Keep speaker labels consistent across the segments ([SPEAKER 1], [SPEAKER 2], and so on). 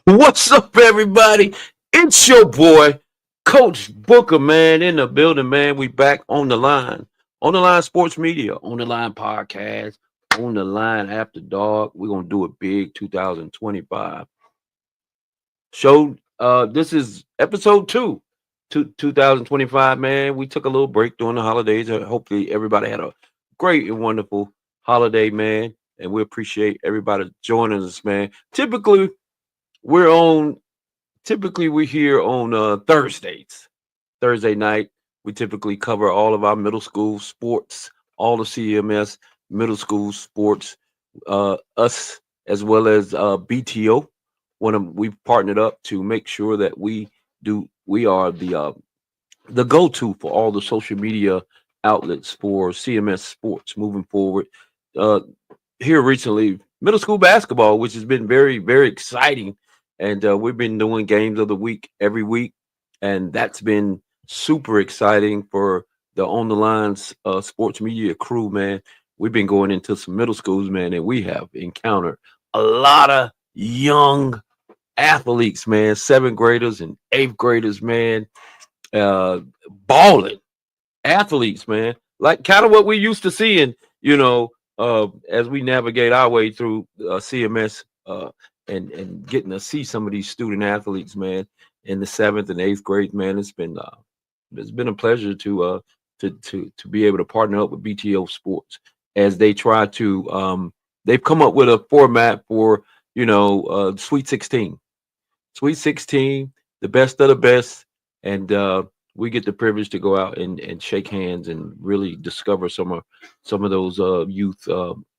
[SPEAKER 1] What's up, everybody? It's your boy, Coach Booker, man, in the building, man. We back on the line sports media, on the line podcast, on the line after dark. We're gonna do it big 2025 show. This is episode two, 2025, man. We took a little break during the holidays. Hopefully, everybody had a great and wonderful holiday, man. And we appreciate everybody joining us, man. We're on Typically, we're here on Thursdays. Thursday night, we typically cover all of our middle school sports, all the CMS middle school sports, us as well as BTO. We've partnered up to make sure that we are the go-to for all the social media outlets for CMS sports moving forward. Uh, Here recently, middle school basketball, which has been very, very exciting. And we've been doing games of the week every week. And that's been super exciting for the On the Lines sports media crew, man. We've been going into some middle schools, man, and we have encountered a lot of young athletes, man, seventh graders and eighth graders, man, uh, balling athletes, man, like kind of what we used to seeing, as we navigate our way through CMS and getting to see some of these student athletes, man, in the seventh and eighth grade, man. It's been a pleasure to be able to partner up with BTO Sports as they try to they've come up with a format for Sweet 16, Sweet 16, the best of the best, and we get the privilege to go out and shake hands and really discover some of those youth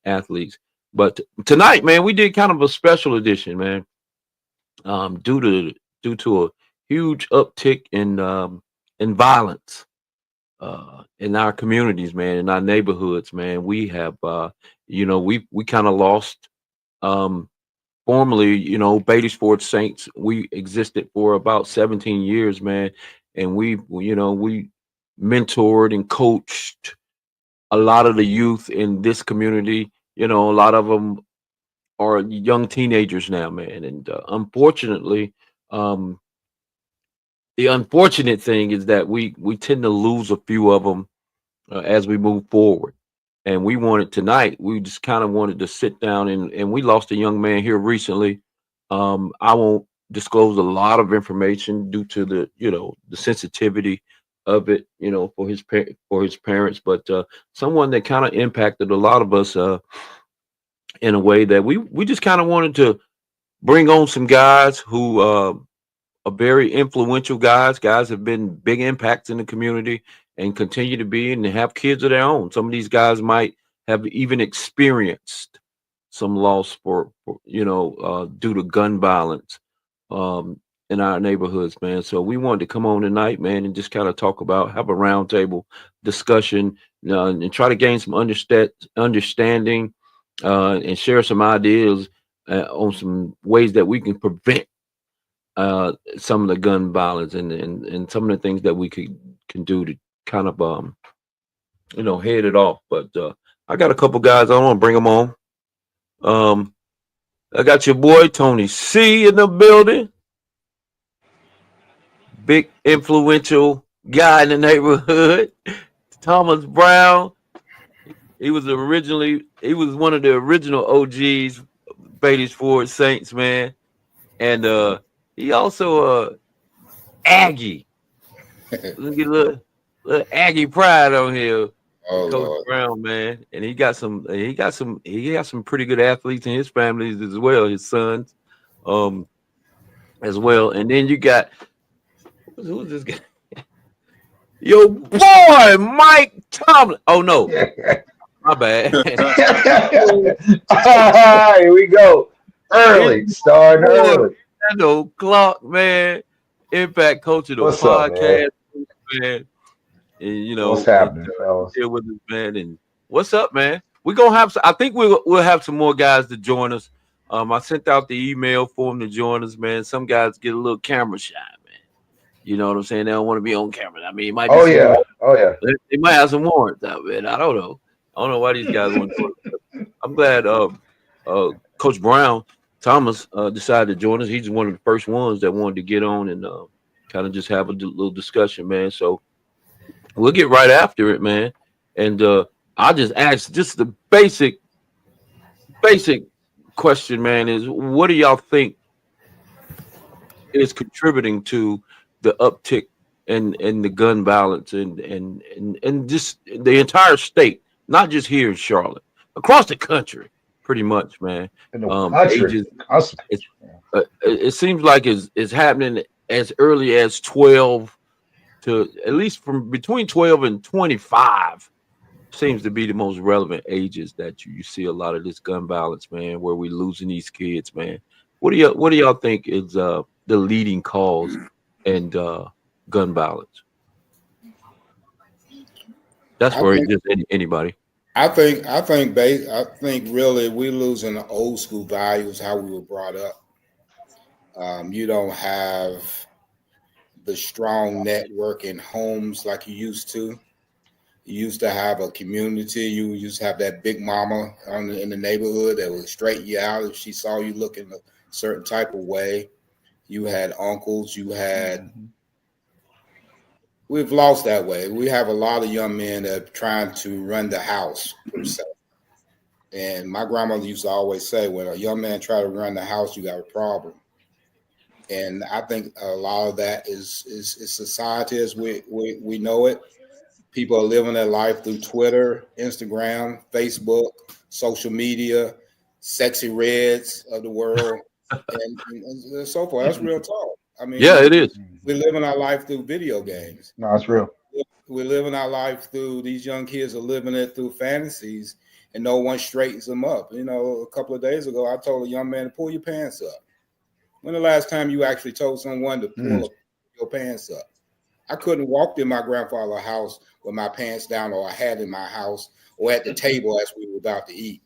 [SPEAKER 1] athletes. But tonight, man, we did kind of a special edition, man, due to a huge uptick in violence in our communities, man, in our neighborhoods, man. We have, we kind of lost. Um, Formerly, Beatty Sports Saints, we existed for about 17 years, man, and we mentored and coached a lot of the youth in this community. A lot of them are young teenagers now, man, and unfortunately, um, the unfortunate thing is that we tend to lose a few of them as we move forward. And we wanted tonight, we just kind of wanted to sit down and we lost a young man here recently. I won't disclose a lot of information due to the sensitivity of it, for his parents, but someone that kind of impacted a lot of us in a way that we just kind of wanted to bring on some guys who are very influential guys have been big impacts in the community and continue to be and have kids of their own. Some of these guys might have even experienced some loss due to gun violence in our neighborhoods, man. So we wanted to come on tonight, man, and just kind of talk about, have a roundtable discussion, and try to gain some understanding and share some ideas on some ways that we can prevent some of the gun violence and some of the things that we can do to kind of head it off. But I got a couple guys. I want to bring them on. Um, I got your boy Tony C in the building, big influential guy in the neighborhood. Thomas Brown. He was one of the original OGs, Beatty Ford Saints, man, and he also Aggie. Look at little Aggie pride on here.
[SPEAKER 2] Oh
[SPEAKER 1] Coach
[SPEAKER 2] Lord.
[SPEAKER 1] Brown, man, and he got some pretty good athletes in his families as well, his sons, um, as well. And then you got who's this guy? Your boy Mike Tomlin. Oh no, my bad.
[SPEAKER 3] Here we go.
[SPEAKER 1] It's
[SPEAKER 3] Early, starting
[SPEAKER 1] boy
[SPEAKER 3] early.
[SPEAKER 1] Randall Clark, man, Impact Coach of the
[SPEAKER 3] What's up, man?
[SPEAKER 1] podcast, man. And
[SPEAKER 3] What's happening, fellas?
[SPEAKER 1] here with us, man. And what's up, man? We're gonna have. I think we'll have some more guys to join us. I sent out the email for them to join us, man. Some guys get a little camera shy, man. You know what I'm saying? They don't want to be on camera. I mean, it might be
[SPEAKER 3] Oh
[SPEAKER 1] some
[SPEAKER 3] yeah,
[SPEAKER 1] warrants.
[SPEAKER 3] oh yeah.
[SPEAKER 1] They might have some warrants out, man. I don't know. I don't know why these guys want to. I'm glad, Coach Brown. Thomas decided to join us. He's one of the first ones that wanted to get on and kind of just have a little discussion, man. So we'll get right after it, man. And I'll just ask just the basic question, man, is what do y'all think is contributing to the uptick in the gun violence and just the entire state, not just here in Charlotte, across the country, pretty much, man.
[SPEAKER 3] in the country.
[SPEAKER 1] Ages,
[SPEAKER 3] Constantly.
[SPEAKER 1] it, it seems like it's happening as early as 12 to at least from between 12 and 25 seems to be the most relevant ages that you see a lot of this gun violence, man, where we're losing these kids, man. What do y'all think is the leading cause and gun violence? That's
[SPEAKER 2] I
[SPEAKER 1] for
[SPEAKER 2] think
[SPEAKER 1] just anybody.
[SPEAKER 2] I think really we losing the old school values how we were brought up. You don't have the strong network in homes like you used to. You used to have a community. You used to have that big mama in the neighborhood that would straighten you out if she saw you looking a certain type of way. You had uncles. You had.
[SPEAKER 3] Mhm.
[SPEAKER 2] We've lost that way. We have a lot of young men that are trying to run the house per se. And my grandmother used to always say, when a young man try to run the house, you got a problem. And I think a lot of that is society as we know it. People are living their life through Twitter, Instagram, Facebook, social media, sexy reds of the world, and so forth. That's real talk. I
[SPEAKER 1] Yeah,
[SPEAKER 2] mean,
[SPEAKER 1] it is.
[SPEAKER 2] we're living our life through video games.
[SPEAKER 3] No, it's real.
[SPEAKER 2] We're living our life through these young kids are living it through fantasies, and no one straightens them up. You know, a couple of days ago, I told a young man to pull your pants up. When the last time you actually told someone to
[SPEAKER 3] Mm.
[SPEAKER 2] pull your pants up? I couldn't walk in my grandfather's house with my pants down, or I had in my house, or at the table as we were about to eat.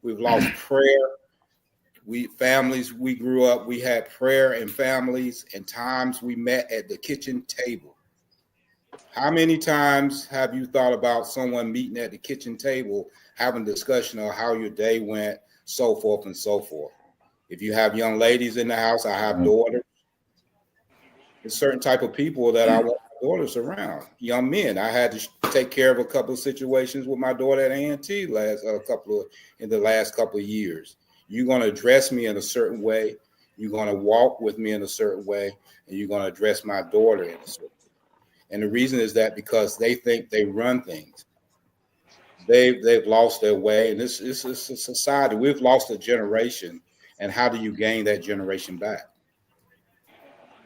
[SPEAKER 2] We've lost prayer. We families we grew up, we had prayer and families and times we met at the kitchen table. How many times have you thought about someone meeting at the kitchen table, having a discussion of how your day went, so forth and so forth? If you have young ladies in the house, I have
[SPEAKER 3] Mm.
[SPEAKER 2] daughters. There's certain type of people that I want my daughters around. Young men. I had to take care of a couple of situations with my daughter at A&T in the last couple of years. You're going to address me in a certain way. You're going to walk with me in a certain way, and you're going to address my daughter in a certain way. And the reason is that because they think they run things. They've lost their way, and this is a society. We've lost a generation, and how do you gain that generation back?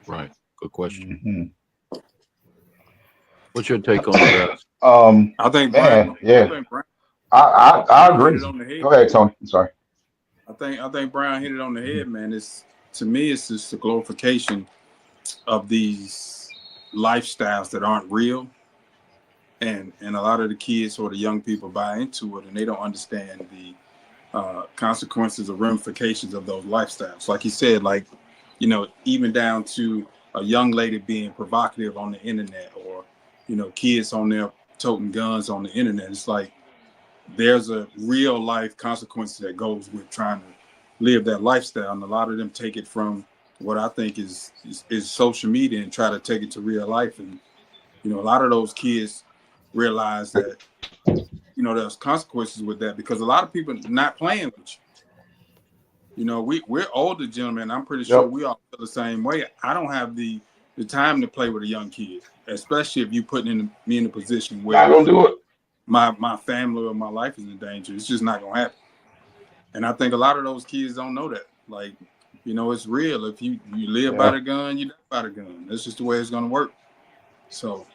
[SPEAKER 1] Right. Good question.
[SPEAKER 3] Mhm.
[SPEAKER 1] What's your take on it, Alex?
[SPEAKER 4] I think Brian.
[SPEAKER 3] Man,
[SPEAKER 4] I
[SPEAKER 3] yeah,
[SPEAKER 4] think Brian,
[SPEAKER 3] I
[SPEAKER 4] Brian hit
[SPEAKER 3] agree.
[SPEAKER 4] it on the head.
[SPEAKER 3] Go ahead, Tony. I'm sorry.
[SPEAKER 4] I think Brian hit it on the
[SPEAKER 3] Mhm.
[SPEAKER 4] head, man. It's to me, it's just the glorification of these lifestyles that aren't real, and a lot of the kids or the young people buy into it, and they don't understand the consequences or ramifications of those lifestyles. Like you said, like even down to a young lady being provocative on the internet, or kids on there toting guns on the internet. It's like there's a real life consequence that goes with trying to live that lifestyle, and a lot of them take it from what I think is social media and try to take it to real life. And a lot of those kids realize that there's consequences with that, because a lot of people not playing with you. We're older gentlemen. I'm pretty sure
[SPEAKER 3] Yep.
[SPEAKER 4] we all feel the same way. I don't have the time to play with a young kid, especially if you putting me in a position
[SPEAKER 3] Not
[SPEAKER 4] where
[SPEAKER 3] gonna do it.
[SPEAKER 4] my family or my life is in danger. It's just not gonna happen. And I think a lot of those kids don't know that. Like, it's real. If you live by
[SPEAKER 3] Yeah.
[SPEAKER 4] the gun, you die by the gun. That's just the way it's gonna work. So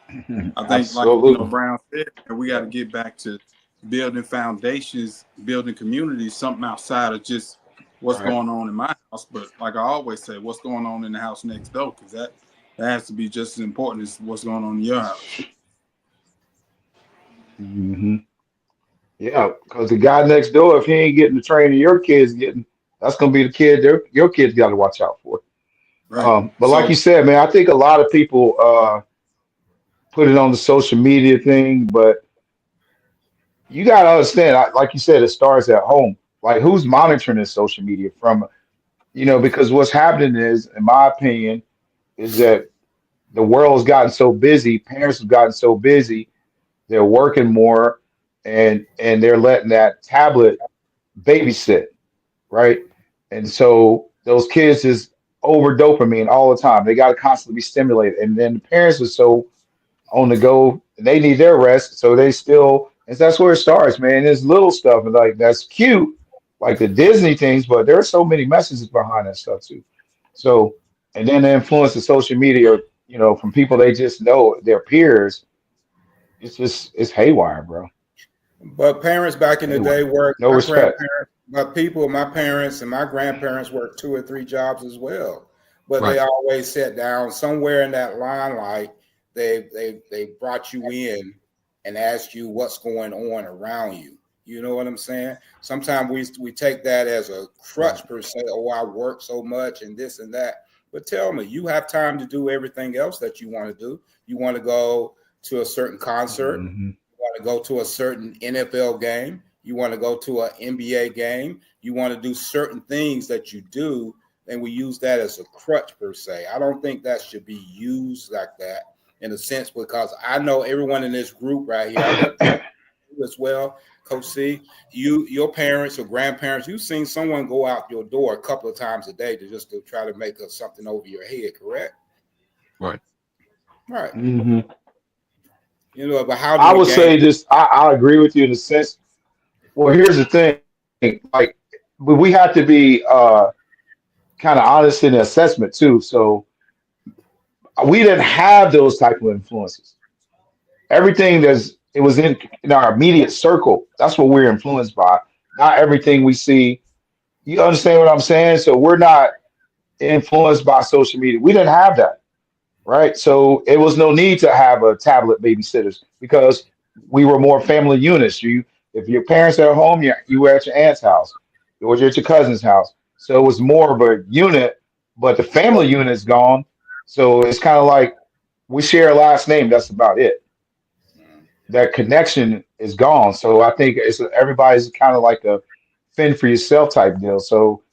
[SPEAKER 4] I think, like
[SPEAKER 3] Absolutely.
[SPEAKER 4] Brown said, and we got to
[SPEAKER 3] Yeah.
[SPEAKER 4] get back to building foundations, building communities, something outside of just what's
[SPEAKER 3] Right.
[SPEAKER 4] going on in my house. But like I always say, what's going on in the house next door, because that has to be just as important as what's going on in your house.
[SPEAKER 3] Hmm. Yeah, because the guy next door, if he ain't getting the training your kids getting, that's gonna be the kid your kids got to watch out for.
[SPEAKER 4] Right.
[SPEAKER 3] But like you
[SPEAKER 4] So
[SPEAKER 3] said, man, I think a lot of people put it on the social media thing, but you gotta understand, like you said, it starts at home. Like who's monitoring this social media from? because what's happening is, in my opinion, is that the world's gotten so busy, parents have gotten so busy, they're working more, and they're letting that tablet babysit, right? And so those kids is over dopamine all the time. They got to constantly be stimulated, and then the parents are so on the go. They need their rest, so they still. And that's where it starts, man. There's little stuff and like that's cute, like the Disney things, but there are so many messages behind that stuff too. So, and then the influence of social media, from people they just know, their peers, it's haywire, bro.
[SPEAKER 2] But parents back in the day
[SPEAKER 3] Haywire.
[SPEAKER 2] worked.
[SPEAKER 3] No
[SPEAKER 2] My
[SPEAKER 3] respect.
[SPEAKER 2] grandparents, my parents and my grandparents worked 2 or 3 jobs as well. But they
[SPEAKER 1] Right.
[SPEAKER 2] always sat down somewhere in that limelight. They brought you in and asked you what's going on around you. You know what I'm saying? Sometimes we take that as a
[SPEAKER 3] Right.
[SPEAKER 2] crutch per se. Oh, I work so much and this and that. But tell me, you have time to do everything else that you want to do. You want to go to a certain concert,
[SPEAKER 3] Hmm.
[SPEAKER 2] want to go to a certain NFL game, you want to go to an NBA game, you want to do certain things that you do, and we use that as a crutch per se. I don't think that should be used like that in a sense because I know everyone in this group right here. I bet you as well, Coach C. Your parents or grandparents, you've seen someone go out your door a couple of times a day to try to make something over your head, correct?
[SPEAKER 1] Right.
[SPEAKER 2] Right.
[SPEAKER 3] Hmm.
[SPEAKER 2] But how do
[SPEAKER 3] I
[SPEAKER 2] we
[SPEAKER 3] would
[SPEAKER 2] gain?
[SPEAKER 3] say this. I agree with you in the sense. Well, here's the thing. Like, but we have to be kind of honest in the assessment too. So we didn't have those type of influences. Everything it was in our immediate circle. That's what we're influenced by. Not everything we see. You understand what I'm saying? So we're not influenced by social media. We didn't have that, right? So it was no need to have a tablet babysitters because we were more family units. If your parents are at home, you were at your aunt's house, or you're at your cousin's house. So it was more of a unit, but the family unit's gone. So it's kind of like we share a last name. That's about it. That connection is gone. So I think everybody's kind of like a fend for yourself type deal. So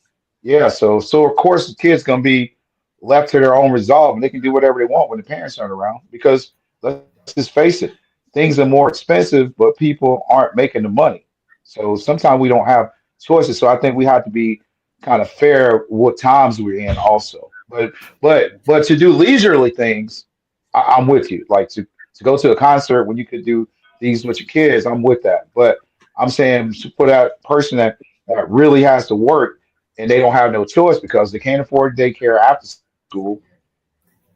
[SPEAKER 3] yeah, so of course the kid's gonna be left to their own resolve, and they can do whatever they want when the parents aren't around. Because let's just face it, things are more expensive, but people aren't making the money. So sometimes we don't have choices. So I think we have to be kind of fair what times we're in also. But to do leisurely things, I'm with you. Like to go to a concert when you could do these with your kids, I'm with that. But I'm saying for that person that really has to work and they don't have no choice because they can't afford daycare after school.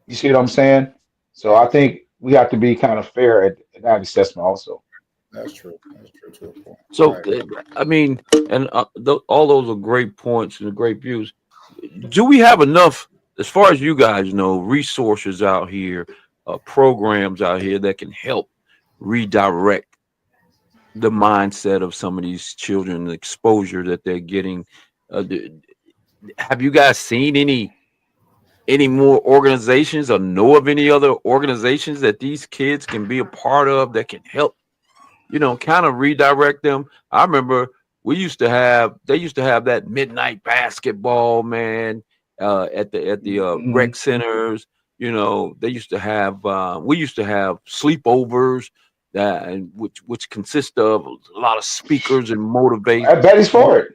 [SPEAKER 3] You see what I'm saying? So I think we have to be kind of fair at that assessment also.
[SPEAKER 2] That's true. That's true to a point.
[SPEAKER 1] So,
[SPEAKER 2] Right.
[SPEAKER 1] I mean, and all those are great points and great views. Do we have enough, as far as you guys know, resources out here, programs out here that can help redirect the mindset of some of these children, the exposure that they're getting? Have you guys seen any more organizations or know of any other organizations that these kids can be a part of that can help, kind of redirect them? I remember they used to have that midnight basketball, man, at the
[SPEAKER 3] Hmm.
[SPEAKER 1] rec centers. They used to have we used to have sleepovers that and which consist of a lot of speakers and
[SPEAKER 3] At Betty's Ford.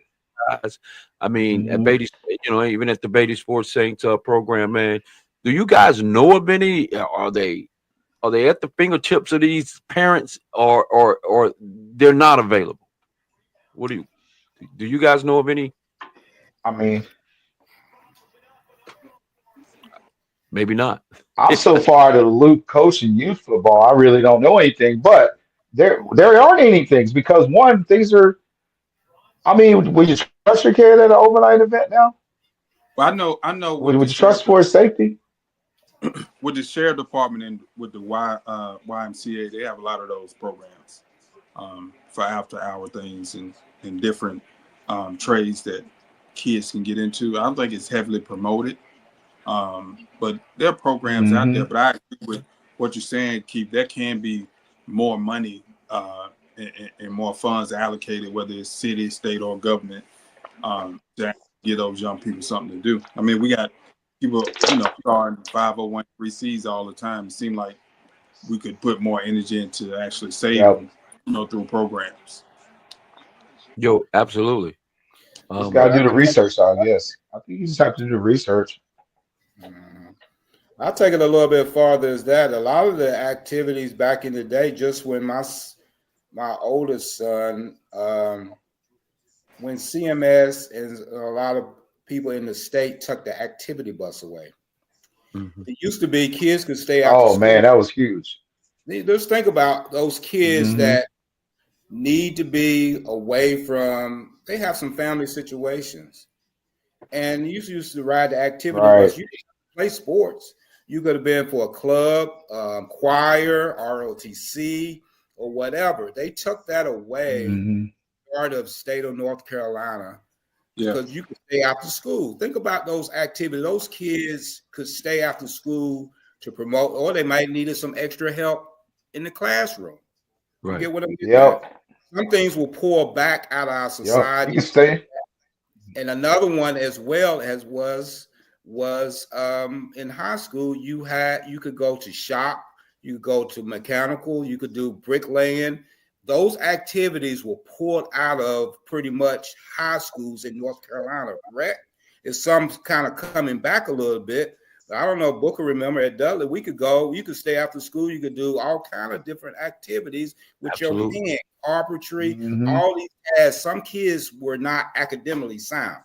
[SPEAKER 1] guys. I mean, at
[SPEAKER 3] Hmm.
[SPEAKER 1] Beatty, even at the Beatty Sports Saints program, man. Do you guys know of any? Are they at the fingertips of these parents, or they're not available? What do you guys know of any?
[SPEAKER 3] I mean,
[SPEAKER 1] Maybe not.
[SPEAKER 3] I'm so far to the loop coaching youth football. I really don't know anything, but there aren't any things because one, things are. I mean, would you trust your kid at an overnight event now?
[SPEAKER 4] Well, I know
[SPEAKER 3] Would you trust for his safety?
[SPEAKER 4] with the sheriff department and with the YMCA, they have a lot of those programs for after hour things and different trades that kids can get into. I don't think it's heavily promoted, but there are programs out there.
[SPEAKER 3] Hmm.
[SPEAKER 4] But I agree with what you're saying, Keith. There can be more money and more funds allocated, whether it's city, state, or government, to give those young people something to do. I mean, we got people, starting 501(c)(3)s all the time. It seemed like we could put more energy into actually
[SPEAKER 3] Yep.
[SPEAKER 4] saving, through programs.
[SPEAKER 1] Yo, absolutely.
[SPEAKER 3] Just got
[SPEAKER 1] Um,
[SPEAKER 3] to do the research, I guess. I think you just have to do the research.
[SPEAKER 2] Mhm. I'll take it a little bit farther. Is that a lot of the activities back in the day, just when my oldest son, when CMS and a lot of people in the state took the activity bus away.
[SPEAKER 1] mhm.
[SPEAKER 2] It used to be kids could stay after
[SPEAKER 3] Oh man,
[SPEAKER 2] school.
[SPEAKER 3] that was huge.
[SPEAKER 2] Just think about those kids
[SPEAKER 3] Hmm.
[SPEAKER 2] that need to be away from, they have some family situations. And you used to ride the activity
[SPEAKER 3] Right.
[SPEAKER 2] bus. You didn't play sports. You could have been for a club, choir, ROTC, or whatever. They took that away,
[SPEAKER 3] Hmm.
[SPEAKER 2] part of state of North Carolina,
[SPEAKER 4] Yeah.
[SPEAKER 2] because you could stay after school. Think about those activities. Those kids could stay after school to promote, or they might needed some extra help in the classroom. You
[SPEAKER 1] Right.
[SPEAKER 2] get what I'm getting at?
[SPEAKER 3] Yep.
[SPEAKER 2] Some things will pour back out of our
[SPEAKER 3] Yep. You
[SPEAKER 2] society.
[SPEAKER 3] can stay.
[SPEAKER 2] And another one as well as was in high school, you could go to shop, you could go to mechanical, you could do bricklaying. Those activities were pulled out of pretty much high schools in North Carolina, correct? It's some kind of coming back a little bit. But I don't know, Booker, remember at Dudley, we could go, you could stay after school, you could do all kind of different activities with your
[SPEAKER 1] Absolutely.
[SPEAKER 2] hand, carpentry,
[SPEAKER 3] Hmm.
[SPEAKER 2] all these as some kids were not academically sound,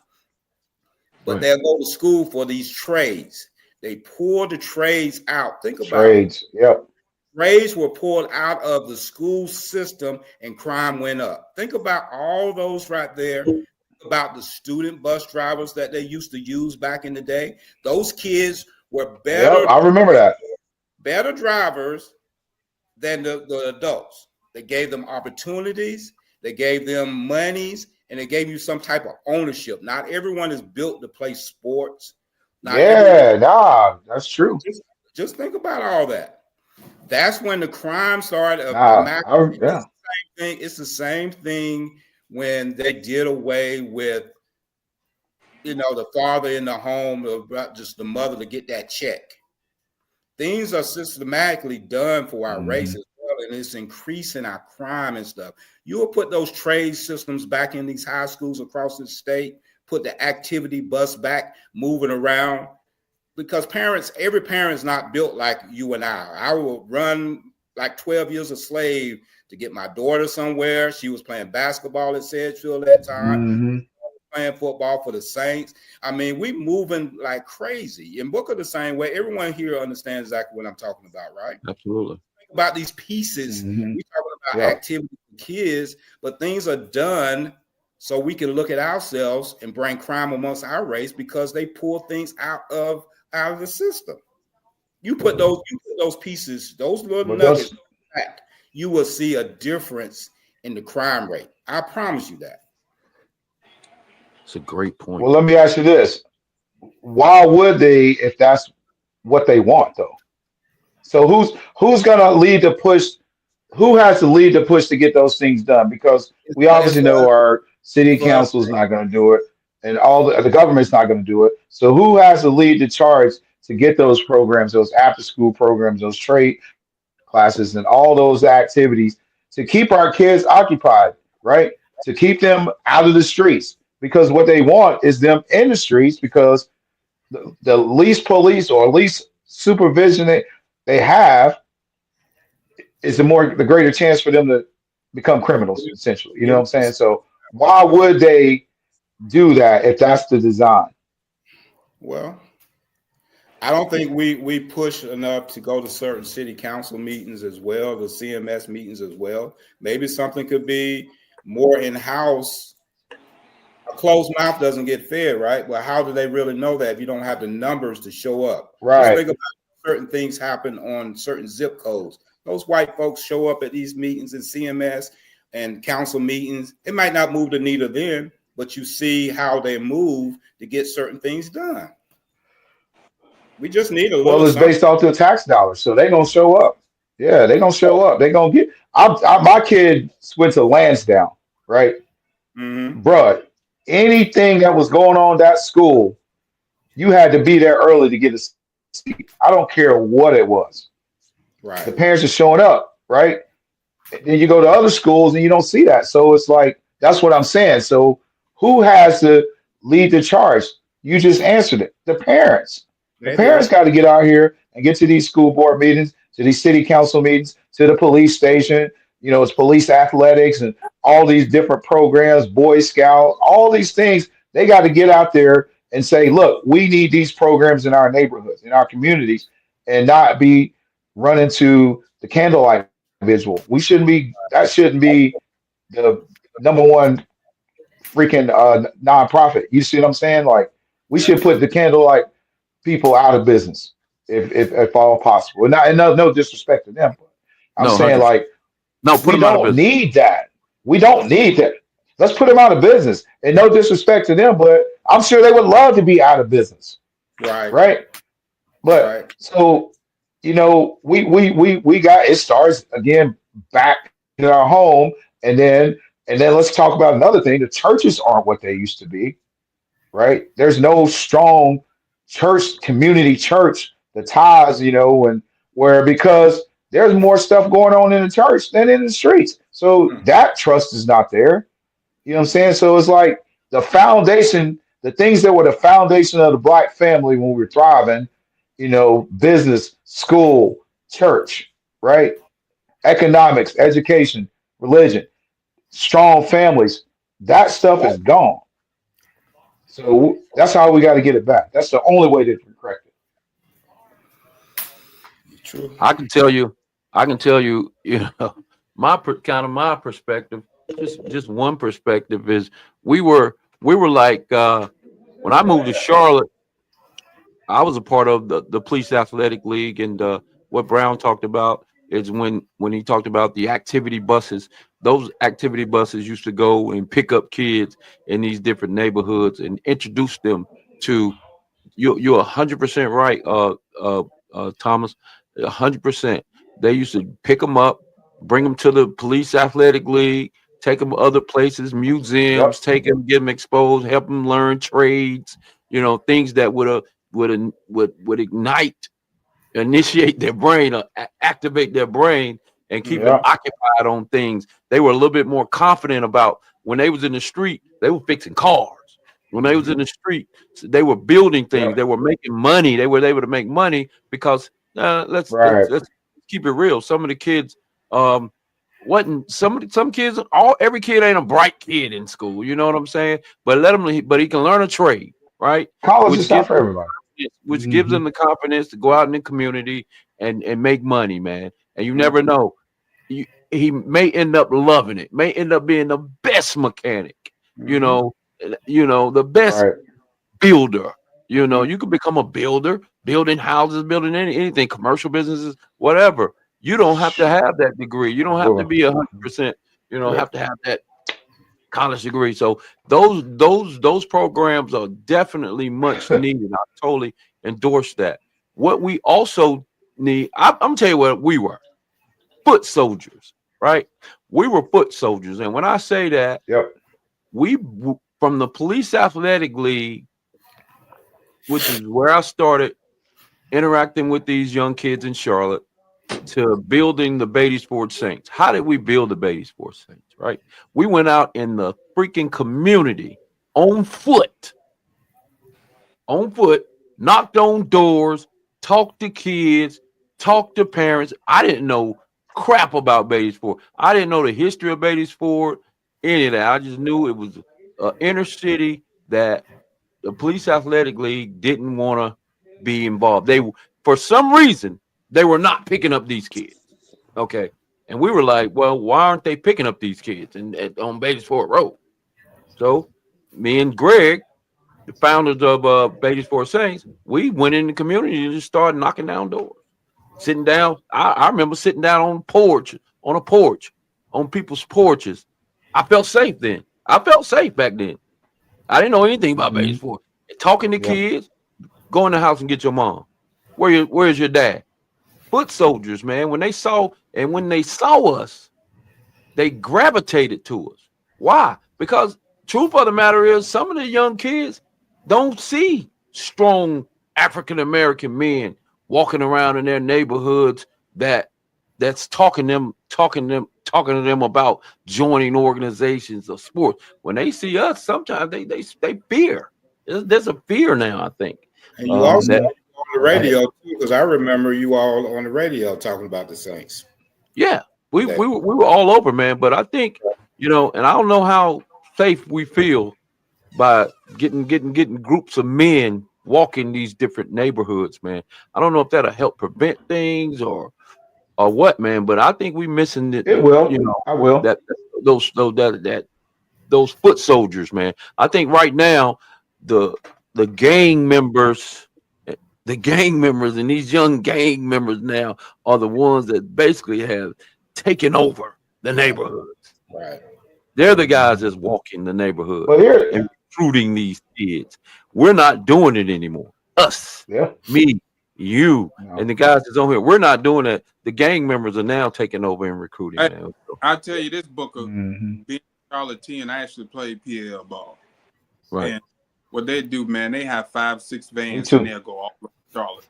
[SPEAKER 2] but
[SPEAKER 1] Right.
[SPEAKER 2] they'll go to school for these trades. They pull the trades out. Think about
[SPEAKER 3] Trades. Yep.
[SPEAKER 2] trades were pulled out of the school system and crime went up. Think about all those right there. Think about the student bus drivers that they used to use back in the day. Those kids were
[SPEAKER 3] Yep. I remember that.
[SPEAKER 2] better drivers than the adults. They gave them opportunities, they gave them monies, and they gave you some type of ownership. Not everyone is built to play sports. Not everyone.
[SPEAKER 3] Yeah. Nah, that's true.
[SPEAKER 2] Just, just think about all that. That's when the crime started.
[SPEAKER 3] Nah. Yeah.
[SPEAKER 2] It's the same thing when they did away with, the father in the home, just the mother to get that check. Things are systematically done for our race
[SPEAKER 3] Hmm.
[SPEAKER 2] as well, and it's increasing our crime and stuff. You will put those trade systems back in these high schools across the state, put the activity bus back moving around, because every parent's not built like you and I. I will run like 12 years a slave to get my daughter somewhere. She was playing basketball at Sedgefield at that time,
[SPEAKER 3] Hmm.
[SPEAKER 2] playing football for the Saints. I mean, we moving like crazy. And Booker the same way. Everyone here understands exactly what I'm talking about, right?
[SPEAKER 1] Absolutely.
[SPEAKER 2] Think about these pieces.
[SPEAKER 3] Hmm.
[SPEAKER 2] We talking about
[SPEAKER 3] Yep.
[SPEAKER 2] activity for kids, but things are done so we can look at ourselves and bring crime amongst our race because they pull things out of the system. You put those pieces, those little
[SPEAKER 3] But
[SPEAKER 2] nuggets
[SPEAKER 3] those.
[SPEAKER 2] back, you will see a difference in the crime rate. I promise you that.
[SPEAKER 1] It's a great point.
[SPEAKER 3] Well, let me ask you this: why would they, if that's what they want, though? So who's gonna lead the push? Who has to lead the push to get those things done? Because we
[SPEAKER 2] It's
[SPEAKER 3] obviously know our city
[SPEAKER 2] for us.
[SPEAKER 3] council is not going to do it, and all the government's not going to do it. So who has to lead the charge to get those programs, those after school programs, those trade classes, and all those activities to keep our kids occupied, right? To keep them out of the streets. Because what they want is them in the streets because the least police or least supervision they have is the greater chance for them to become criminals, essentially. You know what I'm saying? So why would they do that if that's the design?
[SPEAKER 2] Well, I don't think we push enough to go to certain city council meetings as well, the CMS meetings as well. Maybe something could be more in house. A closed mouth doesn't get fed, right? Well, how do they really know that if you don't have the numbers to show up? Just
[SPEAKER 3] Right.
[SPEAKER 2] think about certain things happen on certain zip codes. Those white folks show up at these meetings in CMS and council meetings. It might not move the needle then, but you see how they move to get certain things done. We just need a
[SPEAKER 3] Well,
[SPEAKER 2] little
[SPEAKER 3] it's
[SPEAKER 2] something.
[SPEAKER 3] based off their tax dollars, so they gonna show up. Yeah, they gonna show up. They gonna get. My kid went to Lansdowne, right,
[SPEAKER 2] Mm-hmm.
[SPEAKER 3] bruh. anything that was going on in that school, you had to be there early to get a seat. I don't care what it was. The
[SPEAKER 2] Right.
[SPEAKER 3] parents are showing up, right? And then you go to other schools and you don't see that. So it's like that's what I'm saying. So who has to lead the charge? You just answered it. The parents. The
[SPEAKER 2] They
[SPEAKER 3] parents
[SPEAKER 2] do.
[SPEAKER 3] got to get out here and get to these school board meetings, to these city council meetings, to the police station. You know, it's police athletics and all these different programs, Boy Scout, all these things. They got to get out there and say, look, we need these programs in our neighborhoods, in our communities, and not be running to the candlelight visual. We shouldn't be. That shouldn't be the number one freaking nonprofit. You see what I'm saying? Like we should put the candlelight people out of business if all possible. And no disrespect to them, but I'm
[SPEAKER 1] No,
[SPEAKER 3] saying
[SPEAKER 1] 100%.
[SPEAKER 3] like
[SPEAKER 1] No, put
[SPEAKER 3] we
[SPEAKER 1] them out of
[SPEAKER 3] don't
[SPEAKER 1] business.
[SPEAKER 3] need that. We don't need that. Let's put them out of business. And no disrespect to them, but I'm sure they would love to be out of business,
[SPEAKER 2] Right.
[SPEAKER 3] right? But
[SPEAKER 2] Right.
[SPEAKER 3] so we got it starts again back in our home, and then let's talk about another thing. The churches aren't what they used to be, right? There's no strong church community church, the ties, and where because there's more stuff going on in the church than in the streets. So
[SPEAKER 2] Mm.
[SPEAKER 3] that trust is not there. You know what I'm saying? So it's like the foundation, the things that were the foundation of the black family when we were thriving, business, school, church, right? Economics, education, religion, strong families, that stuff is gone. So that's how we got to get it back. That's the only way to correct it.
[SPEAKER 2] True.
[SPEAKER 1] I can tell you, I can tell you, my perspective, just one perspective is we were like when I moved to Charlotte, I was a part of the police athletic league, and what Brown talked about is when he talked about the activity buses. Those activity buses used to go and pick up kids in these different neighborhoods and introduce them to you're 100% right, Thomas. 100%. They used to pick them up, bring them to the police athletic league, take them other places, museums,
[SPEAKER 3] Yep.
[SPEAKER 1] take them, get them exposed, help them learn trades. Things that would ignite, initiate their brain, or activate their brain, and keep them
[SPEAKER 3] Yeah.
[SPEAKER 1] occupied on things. They were a little bit more confident about when they was in the street. They were fixing cars. When they was in
[SPEAKER 2] Hmm.
[SPEAKER 1] the street, they were building things.
[SPEAKER 3] Yep.
[SPEAKER 1] They were making money. They were able to make money because
[SPEAKER 3] Right.
[SPEAKER 1] let's keep it real. Some of the kids um wasn't some kids all every kid ain't a bright kid in school. You know what I'm saying? But but he can learn a trade, right?
[SPEAKER 3] College
[SPEAKER 1] Which
[SPEAKER 3] is not
[SPEAKER 1] gives
[SPEAKER 3] for everybody.
[SPEAKER 1] which gives
[SPEAKER 3] Hmm.
[SPEAKER 1] them the confidence to go out in the community and make money, man. And you
[SPEAKER 2] Hmm.
[SPEAKER 1] never know. He may end up loving it, may end up being the best mechanic,
[SPEAKER 2] Hmm.
[SPEAKER 1] the best
[SPEAKER 3] Right.
[SPEAKER 1] builder.
[SPEAKER 2] Hmm.
[SPEAKER 1] You could become a builder, building houses, building anything, commercial businesses, whatever. You don't have to have that degree. You don't have to
[SPEAKER 3] Good
[SPEAKER 1] be 100%,
[SPEAKER 3] one.
[SPEAKER 1] have to have that college degree. So those programs are definitely much needed. I totally endorse that. What we also need, I'm gonna tell you what we were foot soldiers, right? We were foot soldiers, and when I say that,
[SPEAKER 3] Yep.
[SPEAKER 1] from the police athletic league, which is where I started interacting with these young kids in Charlotte, to building the Beatty Sports Saints. How did we build the Beatty Sports Saints? Right, we went out in the freaking community on foot, on foot, knocked on doors, talked to kids, talked to parents. I didn't know crap about Beatty Sport. I didn't know the history of Beatty Sport, any of that. I just knew it was inner city that the police athletic league didn't want to be involved. For some reason, they were not picking up these kids. Okay. And we were like, well, why aren't they picking up these kids on Beatty Sport Road? So me and Greg, the founders of Beatty Sport Saints, we went in the community and just started knocking down doors, sitting down. I remember sitting down on a porch, on people's porches. I felt safe then. I felt safe back then. I didn't know anything about Beatty
[SPEAKER 3] Hmm.
[SPEAKER 1] Sport. Talking to
[SPEAKER 3] Yep.
[SPEAKER 1] kids, go in the house and get your mom. Where's your dad? Foot soldiers, man. When they saw us, they gravitated to us. Why? Because truth of the matter is, some of the young kids don't see strong African American men walking around in their neighborhoods that's talking to them about joining organizations or sports. When they see us, sometimes they fear. There's a fear now, I think.
[SPEAKER 2] And you also
[SPEAKER 1] That
[SPEAKER 2] on the radio too, because I remember you all on the radio talking about the Saints.
[SPEAKER 1] yeah, we
[SPEAKER 2] That
[SPEAKER 1] we were, we were all over, man. But I think and I don't know how safe we feel by getting groups of men walking these different neighborhoods, man. I don't know if that'll help prevent things or what, man. But I think we missing
[SPEAKER 3] It will. I will.
[SPEAKER 1] that those foot soldiers, man. I think right now the the gang members, the gang members, and these young gang members now are the ones that basically have taken over the neighborhoods.
[SPEAKER 2] right.
[SPEAKER 1] They're the guys that's walking the neighborhood
[SPEAKER 3] But here,
[SPEAKER 1] and recruiting these kids. We're not doing it anymore. Us,
[SPEAKER 3] yeah,
[SPEAKER 1] me, you,
[SPEAKER 3] no.
[SPEAKER 1] and the guys that's on here. We're not doing it. The gang members are now taking over and recruiting
[SPEAKER 4] Hey,
[SPEAKER 1] now.
[SPEAKER 4] I tell you, this Booker,
[SPEAKER 3] Mhm.
[SPEAKER 4] being Charlotte 10, I actually played PL ball.
[SPEAKER 1] Right.
[SPEAKER 4] And what they do, man, they have 5-6
[SPEAKER 3] Me
[SPEAKER 4] vans and
[SPEAKER 3] too.
[SPEAKER 4] they'll go all over Charlotte.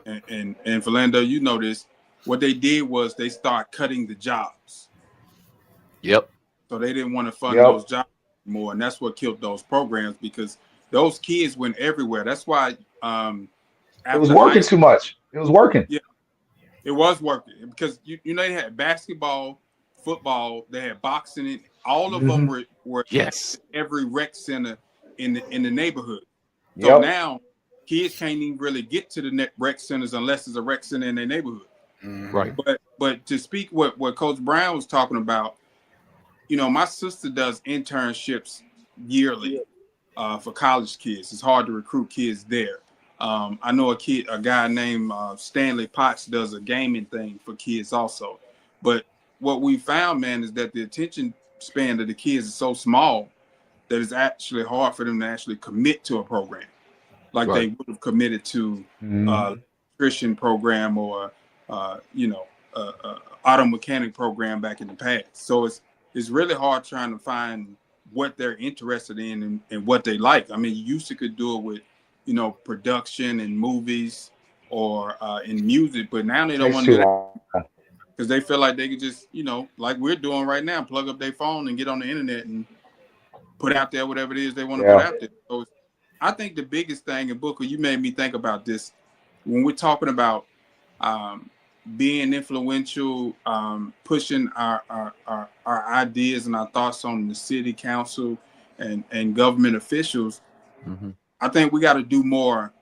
[SPEAKER 4] And Philando, you know this. What they did was they start cutting the jobs.
[SPEAKER 1] Yep.
[SPEAKER 4] So they didn't want to fund
[SPEAKER 3] Yep.
[SPEAKER 4] those jobs anymore. And that's what killed those programs because those kids went everywhere. That's why
[SPEAKER 3] It was
[SPEAKER 4] after
[SPEAKER 3] working
[SPEAKER 4] high
[SPEAKER 3] too much. It was working.
[SPEAKER 4] yeah, it was working because you know they had basketball, football, they had boxing. And all of them
[SPEAKER 3] Mhm.
[SPEAKER 4] were
[SPEAKER 1] Yes.
[SPEAKER 4] every rec center in the neighborhood. So
[SPEAKER 3] Yep.
[SPEAKER 4] now kids can't even really get to the rec centers unless there's a rec center in their neighborhood.
[SPEAKER 2] Mhm.
[SPEAKER 1] Right.
[SPEAKER 4] But to speak what Coach Brown was talking about, you know, my sister does internships yearly for college kids. It's hard to recruit kids there. I know a guy named Stanley Potts does a gaming thing for kids also. But what we found, man, is that the attention span of the kids is so small that it's actually hard for them to actually commit to a program like they
[SPEAKER 1] Right.
[SPEAKER 4] would have committed to
[SPEAKER 3] Mhm.
[SPEAKER 4] Christian program or auto mechanic program back in the past. So it's really hard trying to find what they're interested in and what they like. I mean, you used to could do it with production and movies or in music, but now they don't
[SPEAKER 3] Takes
[SPEAKER 4] want to
[SPEAKER 3] too
[SPEAKER 4] do that
[SPEAKER 3] long.
[SPEAKER 4] because they feel like they could just like we're doing right now, plug up their phone and get on the internet and put out there whatever it is they want to put
[SPEAKER 3] Yeah.
[SPEAKER 4] out there. So I think the biggest thing, and Booker, you made me think about this when we're talking about being influential, pushing our ideas and our thoughts on the city council and government officials.
[SPEAKER 1] Hmm.
[SPEAKER 4] I think we got to do more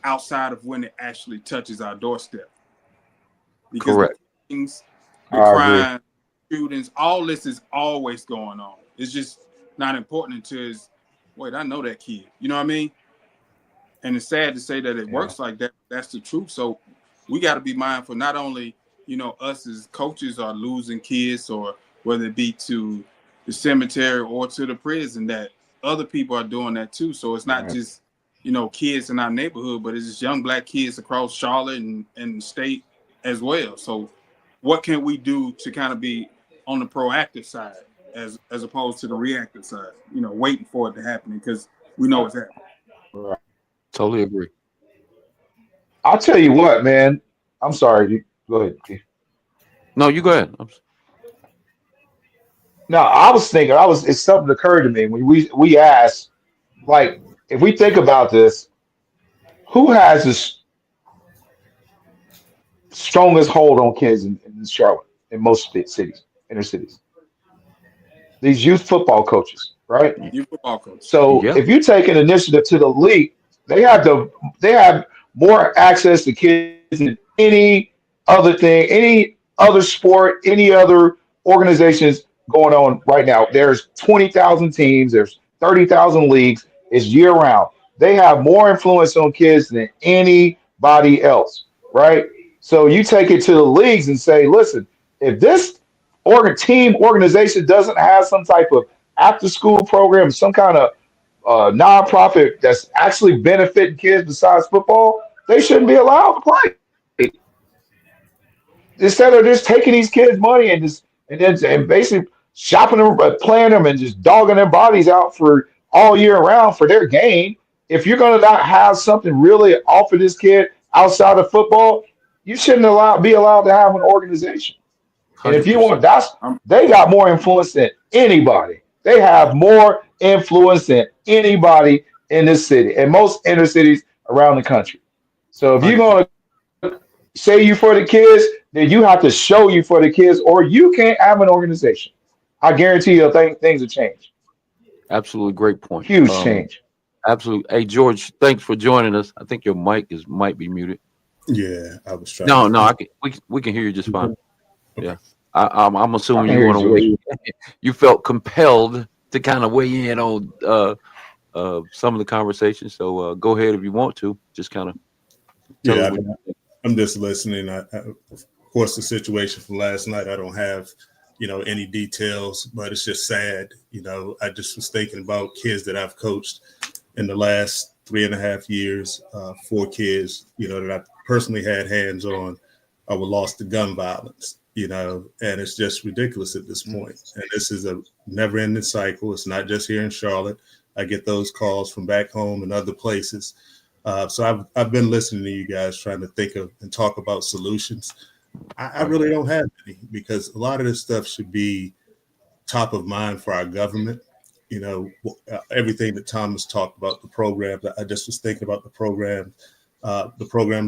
[SPEAKER 4] outside of when it actually touches our doorstep. Because the
[SPEAKER 1] Correct.
[SPEAKER 4] things, the
[SPEAKER 3] I agree.
[SPEAKER 4] crime, shootings, all this is always going on. It's just not important until it's, wait, I know that kid. You know what I mean? And it's sad to say that it
[SPEAKER 3] Yeah.
[SPEAKER 4] works like that. That's the truth. So we got to be mindful, not only, us as coaches are losing kids or whether it be to the cemetery or to the prison, that other people are doing that too. So it's not
[SPEAKER 3] Right.
[SPEAKER 4] just, kids in our neighborhood, but it's just young Black kids across Charlotte and the state as well. So what can we do to kind of be on the proactive side as opposed to the reactive side, waiting for it to happen because we know it's happening.
[SPEAKER 3] Right.
[SPEAKER 1] Totally agree.
[SPEAKER 3] I'll tell you what, man. I'm sorry. Go ahead. Keith.
[SPEAKER 1] No, you go ahead.
[SPEAKER 3] No, I was thinking. It's something occurred to me when we asked, like, if we think about this, who has the strongest hold on kids in Charlotte in most cities, inner cities? These youth football coaches, right?
[SPEAKER 4] You football coach.
[SPEAKER 3] So
[SPEAKER 1] Yeah.
[SPEAKER 3] if you take an initiative to the league, they have more access to kids than any other thing, any other sport, any other organizations going on right now. There's 20,000 teams, there's 30,000 leagues, it's year round. They have more influence on kids than anybody else, right? So you take it to the leagues and say, listen, if this team organization doesn't have some type of after school program, some kind of nonprofit that's actually benefiting kids besides football, they shouldn't be allowed to play. Instead of just taking these kids' money and basically shopping them, playing them, and just dogging their bodies out for all year round for their gain. If you're going to not have something really offer this kid outside of football, you shouldn't be allowed to have an organization. And if you want,
[SPEAKER 1] 100%.
[SPEAKER 3] that's they got more influence than anybody. They have more influence than anybody in this city and most inner cities around the country. So if you're
[SPEAKER 1] 100%.
[SPEAKER 3] going to say you for the kids, then you have to show you for the kids, or you can't have an organization. I guarantee you, things will change.
[SPEAKER 1] Absolutely great point.
[SPEAKER 3] Huge change.
[SPEAKER 1] Absolutely. Hey, George, thanks for joining us. I think your mic might be muted.
[SPEAKER 5] Yeah, I was trying
[SPEAKER 1] No, no,
[SPEAKER 5] to.
[SPEAKER 1] we can hear you just fine.
[SPEAKER 5] Okay.
[SPEAKER 1] Yeah. I'm
[SPEAKER 3] I
[SPEAKER 1] assuming
[SPEAKER 3] can
[SPEAKER 1] you
[SPEAKER 3] hear you,
[SPEAKER 1] want to
[SPEAKER 3] George.
[SPEAKER 1] weigh. You felt compelled to kind of weigh in on some of the conversation. So go ahead if you want to. Just kind of tell us
[SPEAKER 5] Yeah,
[SPEAKER 1] what
[SPEAKER 5] I'm just listening. Of course, the situation from last night, I don't have, any details, but it's just sad. I just was thinking about kids that I've coached in the last 3.5 years, 4 kids, that I personally had hands on, were lost to gun violence, and it's just ridiculous at this point. And this is a never ending cycle. It's not just here in Charlotte. I get those calls from back home and other places. So I've been listening to you guys trying to think of and talk about solutions. I
[SPEAKER 1] right.
[SPEAKER 5] really don't have any because a lot of this stuff should be top of mind for our government. Everything that Thomas talked about, the programs. I just was thinking about the programs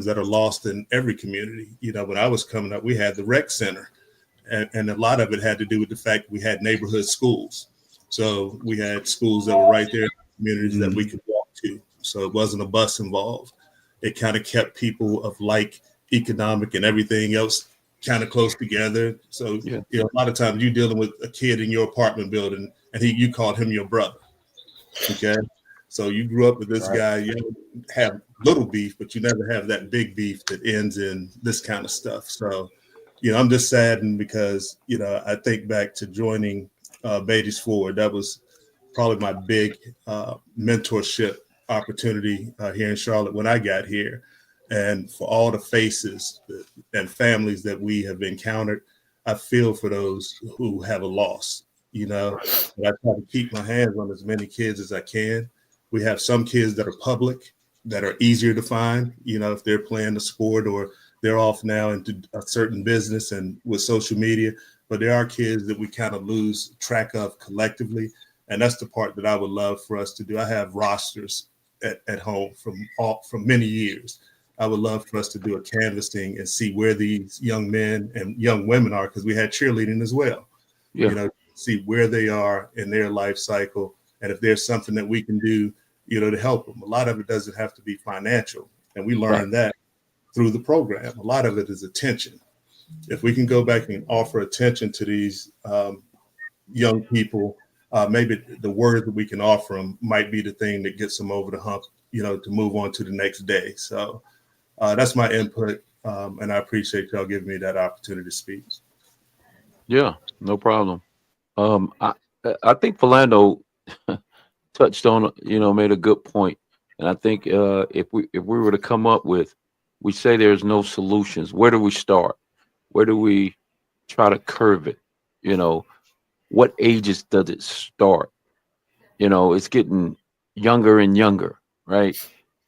[SPEAKER 5] that are lost in every community. When I was coming up, we had the rec center, and a lot of it had to do with the fact that we had neighborhood schools. So we had schools that were right there in the communities that we could walk to. So it wasn't a bus involved. It kind of kept people of like economic and everything else kind of close together. So,
[SPEAKER 1] Yeah.
[SPEAKER 5] a lot of times you're dealing with a kid in your apartment building and you called him your brother. Okay. So you grew up with this
[SPEAKER 2] Right.
[SPEAKER 5] guy, you have little beef, but you never have that big beef that ends in this kind of stuff. So, I'm just saddened because, I think back to joining Beatties Ford. That was probably my big mentorship opportunity here in Charlotte when I got here. And for all the faces and families that we have encountered, I feel for those who have a loss, and I try to keep my hands on as many kids as I can. We have some kids that are public that are easier to find, if they're playing the sport or they're off now into a certain business and with social media. But there are kids that we kind of lose track of collectively. And that's the part that I would love for us to do. I have rosters at home from many years. I would love for us to do a canvassing and see where these young men and young women are, because we had cheerleading as well.
[SPEAKER 1] Yeah.
[SPEAKER 5] See where they are in their life cycle, and if there's something that we can do, to help them. A lot of it doesn't have to be financial, and we
[SPEAKER 1] Right.
[SPEAKER 5] learned that through the program. A lot of it is attention. If we can go back and offer attention to these young people, maybe the word that we can offer them might be the thing that gets them over the hump, to move on to the next day. So that's my input, and I appreciate y'all giving me that opportunity to speak.
[SPEAKER 1] Yeah. No problem. Um, I I think Philando touched on, made a good point. And I think if we were to come up with, we say there's no solutions. Where do we start? Where do we try to curve it? You know, what ages does it start? It's getting younger and younger, right?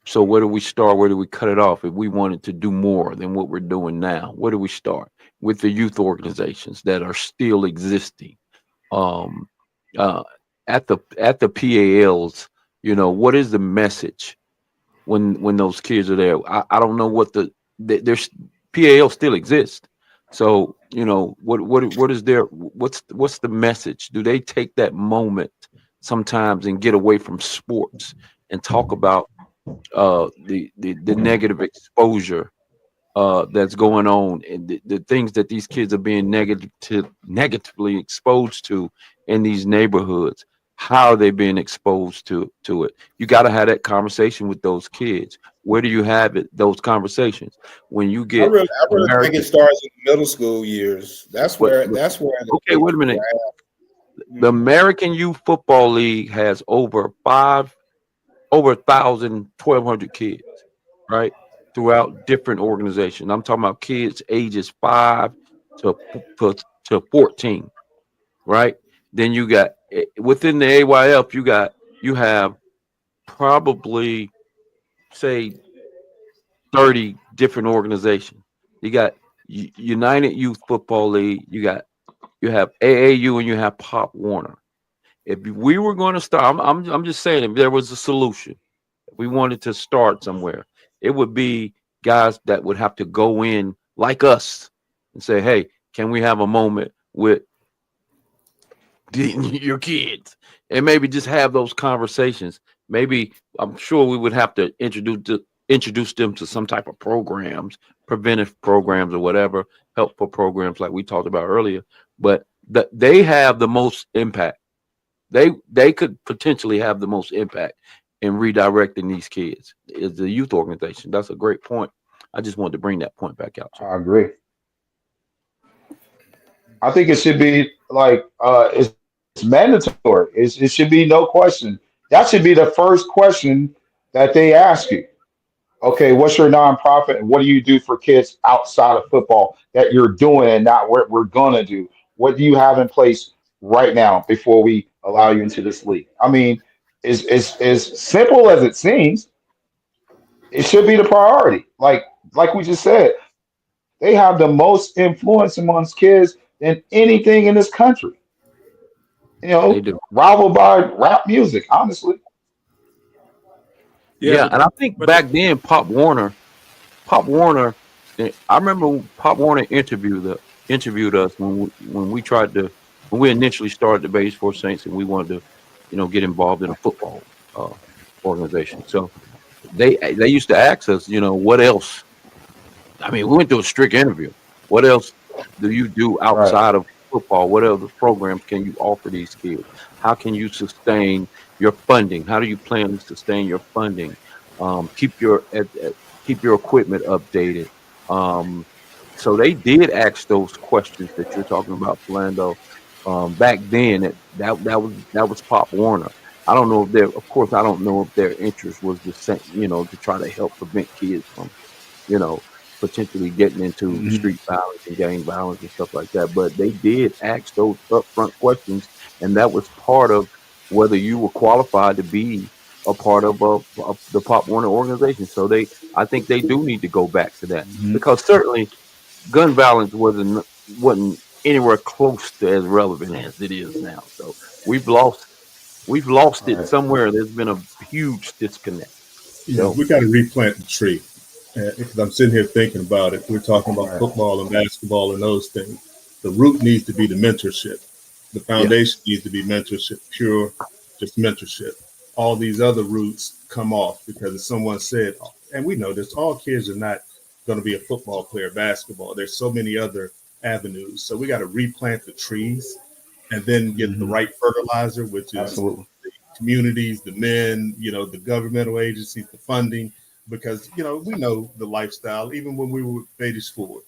[SPEAKER 1] So where do we start? Where do we cut it off? If we wanted to do more than what we're doing now, where do we start? With the youth organizations that are still existing. Um, uh, at the PALs, what is the message when those kids are there? I don't know what there's PAL still exists. So what is their what's the message? Do they take that moment sometimes and get away from sports and talk about the negative exposure that's going on and the things that these kids are being negatively exposed to in these neighborhoods? How are they being exposed to it? You got to have that conversation with those kids. Where do you have those conversations when you
[SPEAKER 2] I
[SPEAKER 1] get
[SPEAKER 2] really, I really think it
[SPEAKER 1] American?
[SPEAKER 2] starts in the middle school years. That's
[SPEAKER 1] What,
[SPEAKER 2] where the
[SPEAKER 1] okay, wait a
[SPEAKER 2] kids
[SPEAKER 1] minute. The
[SPEAKER 2] grab.
[SPEAKER 1] American Youth Football League has over 1,200 kids, right? Throughout different organizations. I'm talking about kids ages 5 to to 14, right? Then you got within the AYF, you have probably say 30 different organizations. You got United Youth Football League. You have AAU and you have Pop Warner. If we were going to start, I'm just saying, if there was a solution, if we wanted to start somewhere, it would be guys that would have to go in like us and say, "Hey, can we have a moment with your kids?" And maybe just have those conversations. Maybe I'm sure we would have to introduce them to some type of programs, preventive programs or whatever, helpful programs like we talked about earlier. But they have the most impact. They could potentially have the most impact in redirecting these kids. Is the youth organization? That's a great point. I just wanted to bring that point back out.
[SPEAKER 3] I agree. I think it should be like it's mandatory. It should be no question. That should be the first question that they ask you. Okay, what's your nonprofit and what do you do for kids outside of football that you're doing and not what we're gonna do? What do you have in place right now before we allow you into this league? I mean, is as simple as it seems, it should be the priority. Like we just said, they have the most influence amongst kids than anything in this country. You
[SPEAKER 1] They
[SPEAKER 3] know,
[SPEAKER 1] do.
[SPEAKER 3] rivaled by rap music, honestly.
[SPEAKER 4] Yeah,
[SPEAKER 1] Yeah, and I think
[SPEAKER 4] but the,
[SPEAKER 1] back then, Pop Warner. I remember when Pop Warner interviewed us when we tried to when we initially started the Base for Saints and we wanted to, get involved in a football organization. So they used to ask us, what else? I mean, we went through a strict interview. What else do you do
[SPEAKER 3] Right.
[SPEAKER 1] outside of football? What other programs can you offer these kids? How can you sustain your funding? How do you plan to sustain your funding? Keep keep your equipment updated. Um, so they did ask those questions that you're talking about, Philando. Back then, that was Pop Warner. I don't know if their, of course, I don't know if their interest was the same, to try to help prevent kids from you know, potentially getting into
[SPEAKER 3] Hmm.
[SPEAKER 1] street violence and gang violence and stuff like that. But they did ask those upfront questions, and that was part of whether you were qualified to be a part of the Pop Warner organization. So I think they do need to go back to that
[SPEAKER 3] Hmm.
[SPEAKER 1] because certainly gun violence wasn't anywhere close to as relevant as it is now. So we've lost we've lost it
[SPEAKER 3] Right.
[SPEAKER 1] somewhere. There's been a huge disconnect. So
[SPEAKER 5] We got to replant the tree. Because I'm sitting here thinking about it. We're talking about
[SPEAKER 3] Right.
[SPEAKER 5] football and basketball and those things. The root needs to be the mentorship. The
[SPEAKER 1] yeah,
[SPEAKER 5] foundation needs to be mentorship, pure, just mentorship. All these other roots come off because as someone said, and we know this, all kids are not going to be a football player, basketball. There's so many other avenues. So we got to replant the trees and then get the
[SPEAKER 3] Hmm.
[SPEAKER 5] right fertilizer, which is
[SPEAKER 3] Absolutely.
[SPEAKER 5] the communities, the men, the governmental agencies, the funding, because we know the lifestyle. Even when we were with Beatty Ford,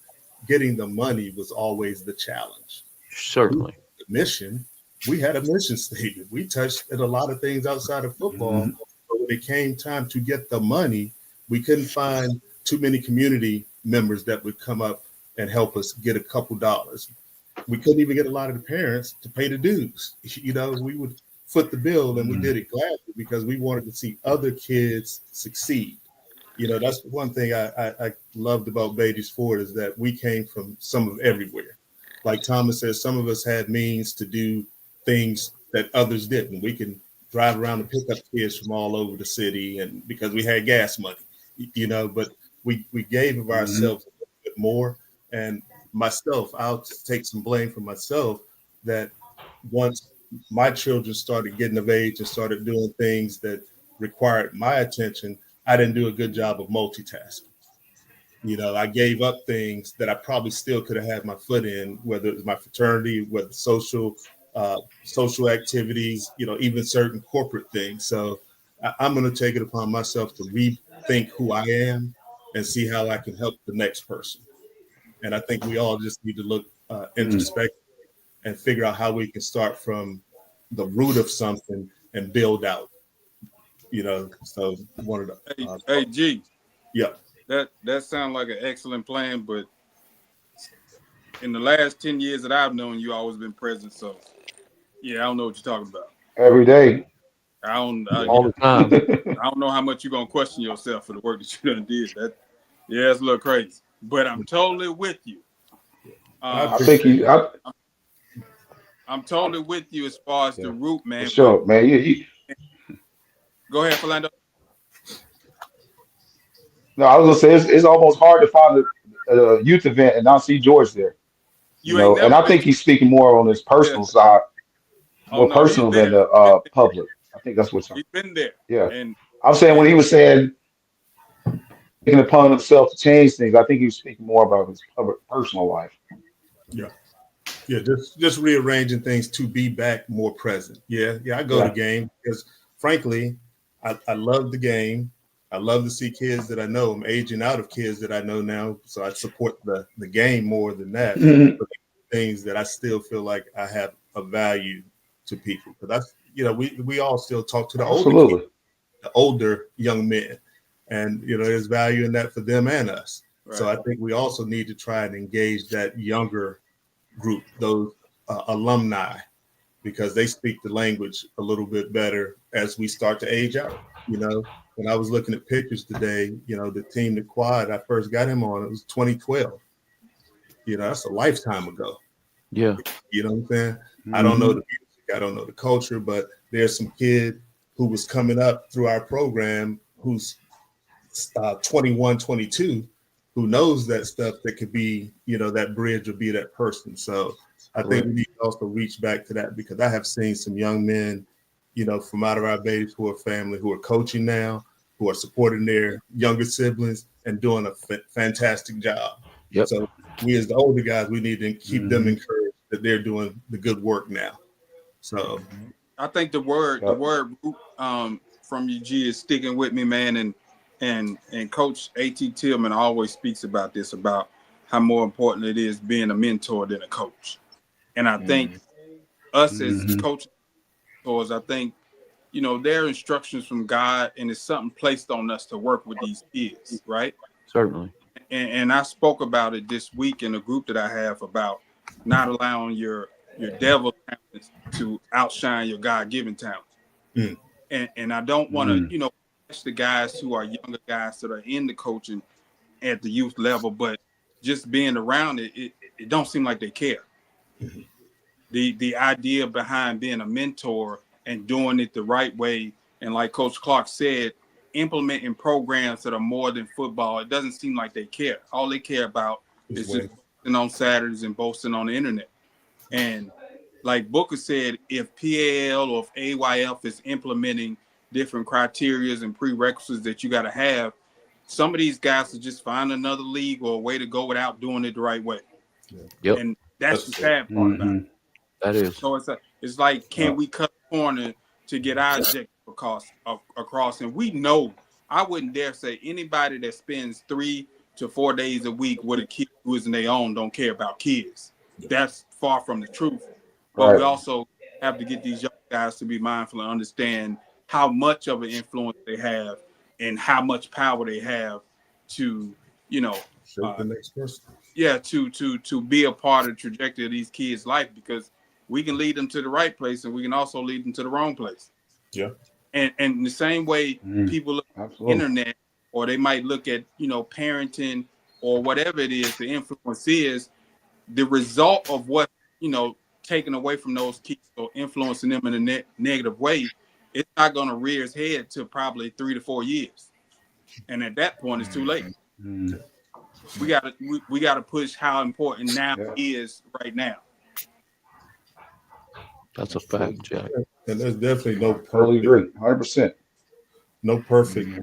[SPEAKER 5] getting the money was always the challenge. We
[SPEAKER 1] certainly.
[SPEAKER 5] the mission, we had a mission statement. We touched at a lot of things outside of football,
[SPEAKER 3] Hmm.
[SPEAKER 5] but when it came time to get the money, we couldn't find too many community members that would come up and help us get a couple dollars. We couldn't even get a lot of the parents to pay the dues. We would foot the bill and we
[SPEAKER 3] Hmm.
[SPEAKER 5] did it gladly because we wanted to see other kids succeed. That's one thing I loved about Beatty's Ford is that we came from some of everywhere. Like Thomas says, some of us had means to do things that others didn't. We can drive around and pick up kids from all over the city, and because we had gas money, but we gave of
[SPEAKER 3] Hmm.
[SPEAKER 5] ourselves a little bit more. And myself, I'll take some blame for myself that once my children started getting of age and started doing things that required my attention, I didn't do a good job of multitasking. I gave up things that I probably still could have had my foot in, whether it was my fraternity, whether social activities, even certain corporate things. So I'm going to take it upon myself to rethink who I am and see how I can help the next person. And I think we all just need to look introspective and figure out how we can start from the root of something and build out. So one of the
[SPEAKER 4] hey, G,
[SPEAKER 5] yeah.
[SPEAKER 4] that sounds like an excellent plan, but in the last 10 years that I've known you, always been present. So Yeah, I don't know what you're talking about.
[SPEAKER 3] every day.
[SPEAKER 4] I don't.
[SPEAKER 1] all
[SPEAKER 4] Yeah,
[SPEAKER 1] the time.
[SPEAKER 4] I don't know how much you're gonna question yourself for the work that you done did. That, yeah, it's a little crazy. But I'm totally with you.
[SPEAKER 5] And I
[SPEAKER 3] I
[SPEAKER 4] Um,
[SPEAKER 3] think
[SPEAKER 5] appreciate
[SPEAKER 3] you.
[SPEAKER 5] that.
[SPEAKER 4] I'm totally with you as far as the
[SPEAKER 3] Yeah,
[SPEAKER 4] root,
[SPEAKER 3] for
[SPEAKER 4] man. But
[SPEAKER 3] sure, man.
[SPEAKER 4] go ahead, Philando.
[SPEAKER 3] No, I was gonna say it's almost hard to find a youth event and not see George there.
[SPEAKER 4] You ain't
[SPEAKER 3] And
[SPEAKER 4] never
[SPEAKER 3] I
[SPEAKER 4] been
[SPEAKER 3] think
[SPEAKER 4] to
[SPEAKER 3] he's speaking more on his
[SPEAKER 4] there.
[SPEAKER 3] personal side,
[SPEAKER 4] Oh
[SPEAKER 3] more
[SPEAKER 4] no, he's
[SPEAKER 3] personal
[SPEAKER 4] been
[SPEAKER 3] than
[SPEAKER 4] there.
[SPEAKER 3] the public. I think that's what's.
[SPEAKER 4] He's been there.
[SPEAKER 3] Yeah,
[SPEAKER 4] And
[SPEAKER 3] I'm saying when
[SPEAKER 4] and
[SPEAKER 3] he was saying taking it upon himself to change things, I think he was speaking more about his public personal life.
[SPEAKER 5] Yeah. Yeah, just rearranging things to be back more present. Yeah, yeah, I go to
[SPEAKER 3] Yeah.
[SPEAKER 5] game because frankly, I love the game. I love to see kids that I know. I'm aging out of kids that I know now, so I support the game more than that. But things that I still feel like I have a value to people. But that's we all still talk to the older kids,
[SPEAKER 3] Absolutely.
[SPEAKER 5] the older young men, and there's value in that for them and us. So
[SPEAKER 4] right.
[SPEAKER 5] I think we also need to try and engage that younger group, those alumni, because they speak the language a little bit better as we start to age out. When I was looking at pictures today, the team, the quad, I first got him on, it was 2012. That's a lifetime ago.
[SPEAKER 1] Yeah.
[SPEAKER 5] You know what I'm saying? I don't know
[SPEAKER 3] Hmm.
[SPEAKER 5] the music, I don't know the culture, but there's some kid who was coming up through our program who's 21, 22, who knows that stuff that could be, that bridge or be that person. So I think
[SPEAKER 1] Correct.
[SPEAKER 5] we need to also reach back to that because I have seen some young men, from out of our Babies for a family who are coaching now, who are supporting their younger siblings and doing a fantastic job.
[SPEAKER 1] Yep.
[SPEAKER 5] So we as the older guys, we need to keep them
[SPEAKER 3] Hmm.
[SPEAKER 5] encouraged that they're doing the good work now. So
[SPEAKER 4] I think the
[SPEAKER 3] Yep.
[SPEAKER 4] word root from UG is sticking with me, man. And Coach A.T. Tillman always speaks about this, about how more important it is being a mentor than a coach. And I think us as
[SPEAKER 3] Hmm.
[SPEAKER 4] coaches, I think there are instructions from God, and it's something placed on us to work with these kids, right?
[SPEAKER 1] Certainly.
[SPEAKER 4] And I spoke about it this week in a group that I have about not allowing your devil talents to outshine your God-given talent.
[SPEAKER 5] mm,
[SPEAKER 4] And I don't want to,
[SPEAKER 3] Hmm.
[SPEAKER 4] catch the guys who are younger guys that are in the coaching at the youth level, but just being around it don't seem like they care. The idea behind being a mentor and doing it the right way, and like Coach Clark said, implementing programs that are more than football, it doesn't seem like they care. All they care about
[SPEAKER 5] this
[SPEAKER 4] is just
[SPEAKER 5] way.
[SPEAKER 4] boasting on Saturdays and boasting on the internet. And like Booker said, if PAL or if AYF is implementing different criterias and prerequisites that you got to have, some of these guys will just find another league or a way to go without doing it the right way.
[SPEAKER 5] Yeah,
[SPEAKER 1] Yep.
[SPEAKER 4] And that's
[SPEAKER 5] that's
[SPEAKER 4] the
[SPEAKER 5] fair.
[SPEAKER 4] sad part about it.
[SPEAKER 3] Hmm.
[SPEAKER 1] That is.
[SPEAKER 4] So it's like, can
[SPEAKER 3] Yep.
[SPEAKER 4] we cut a corner to get our objective across? And we know, I wouldn't dare say anybody that spends 3 to 4 days a week with a kid who isn't their own don't care about kids. That's far from the truth. But we
[SPEAKER 3] Right.
[SPEAKER 4] also have to get these young guys to be mindful and understand how much of an influence they have and how much power they have to, you know,
[SPEAKER 5] Shape
[SPEAKER 4] uh,
[SPEAKER 5] the next person.
[SPEAKER 4] yeah, to be a part of the trajectory of these kids' life, because we can lead them to the right place and we can also lead them to the wrong place.
[SPEAKER 5] Yeah.
[SPEAKER 4] And the same way
[SPEAKER 3] Mm.
[SPEAKER 4] people look at the
[SPEAKER 3] Absolutely.
[SPEAKER 4] internet, or they might look at parenting or whatever it is, the influence is the result of what taken away from those kids or influencing them in a negative way. It's not going to rear its head till probably 3 to 4 years, and at that point, it's too late.
[SPEAKER 3] Mm.
[SPEAKER 4] We gotta push how important now
[SPEAKER 3] Yeah.
[SPEAKER 4] is right now.
[SPEAKER 1] That's a fact,
[SPEAKER 3] Absolutely.
[SPEAKER 1] Jack.
[SPEAKER 5] And there's definitely no
[SPEAKER 3] Totally
[SPEAKER 5] perfect,
[SPEAKER 3] agree. 100%.
[SPEAKER 5] no perfect
[SPEAKER 3] Hmm.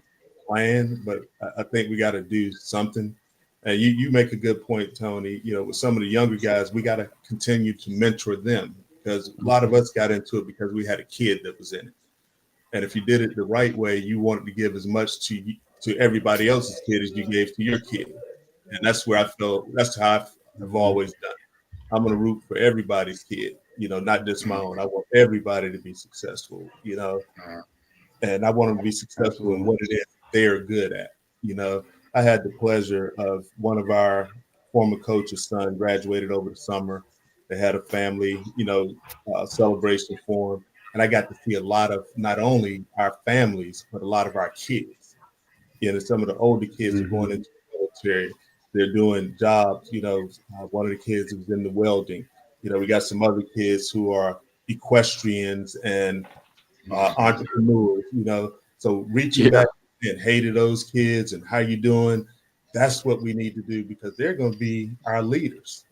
[SPEAKER 5] plan, but I think we got to do something. And you make a good point, Tony. With some of the younger guys, we got to continue to mentor them because a lot of us got into it because we had a kid that was in it. And if you did it the right way, you wanted to give as much to everybody else's kid as you gave to your kid. And that's where I felt that's how I've
[SPEAKER 3] Hmm.
[SPEAKER 5] always done it. I'm gonna root for everybody's kid, not just my own. I want everybody to be successful, and I want them to be successful in
[SPEAKER 3] Absolutely.
[SPEAKER 5] what it is they're good at. You know, I had the pleasure of one of our former coach's son graduated over the summer, They had a family, celebration for them. And I got to see a lot of not only our families, but a lot of our kids. Some of the older kids are going into the military. They're doing jobs. One of the kids was in the welding. We got some other kids who are equestrians and entrepreneurs. So reaching
[SPEAKER 1] Yeah.
[SPEAKER 5] back and hey to those kids and how you doing, that's what we need to do because they're going to be our leaders.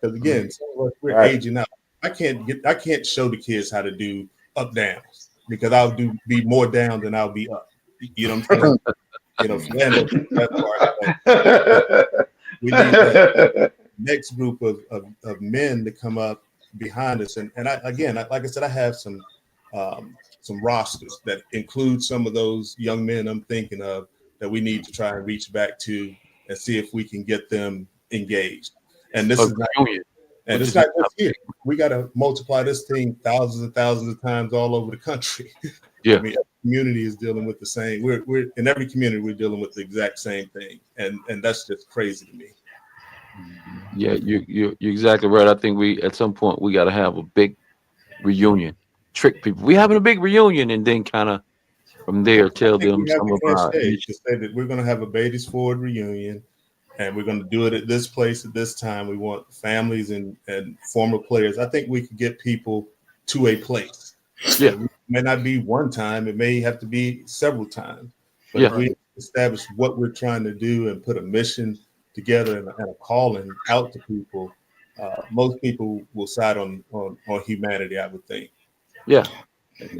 [SPEAKER 5] Because again, some of us we're
[SPEAKER 3] Right.
[SPEAKER 5] aging out. I can't show the kids how to do up downs because I'll be more down than I'll be up. You know what I'm saying? Fernando did that part, but we need that next group of men to come up behind us. And like I said, I have some rosters that include some of those young men I'm thinking of that we need to try and reach back to and see if we can get them engaged. And this
[SPEAKER 1] A
[SPEAKER 5] is not,
[SPEAKER 1] reunion.
[SPEAKER 5] and
[SPEAKER 1] Which
[SPEAKER 5] it's
[SPEAKER 1] is
[SPEAKER 5] not just here. We got to multiply this thing thousands and thousands of times all over the country.
[SPEAKER 1] yeah.
[SPEAKER 5] I mean, every community is dealing with the same. We're in every community we're dealing with the exact same thing, and that's just crazy to me.
[SPEAKER 1] Yeah, you're exactly right. I think we at some point we got to have a big reunion, trick people. We having a big reunion, and then kind of from there
[SPEAKER 5] I
[SPEAKER 1] tell
[SPEAKER 5] think
[SPEAKER 1] them
[SPEAKER 5] we have
[SPEAKER 1] some
[SPEAKER 5] a
[SPEAKER 1] of our
[SPEAKER 5] handshake to
[SPEAKER 1] issues.
[SPEAKER 5] say that we're going to have a Beatties Ford reunion, and we're going to do it at this place at this time. We want families and former players. I think we could get people to a place.
[SPEAKER 1] Yeah,
[SPEAKER 5] It may not be one time; it may have to be several times. But if
[SPEAKER 1] yeah,
[SPEAKER 5] we establish what we're trying to do and put a mission together and a calling out to people, most people will side on humanity. I would think.
[SPEAKER 1] yeah.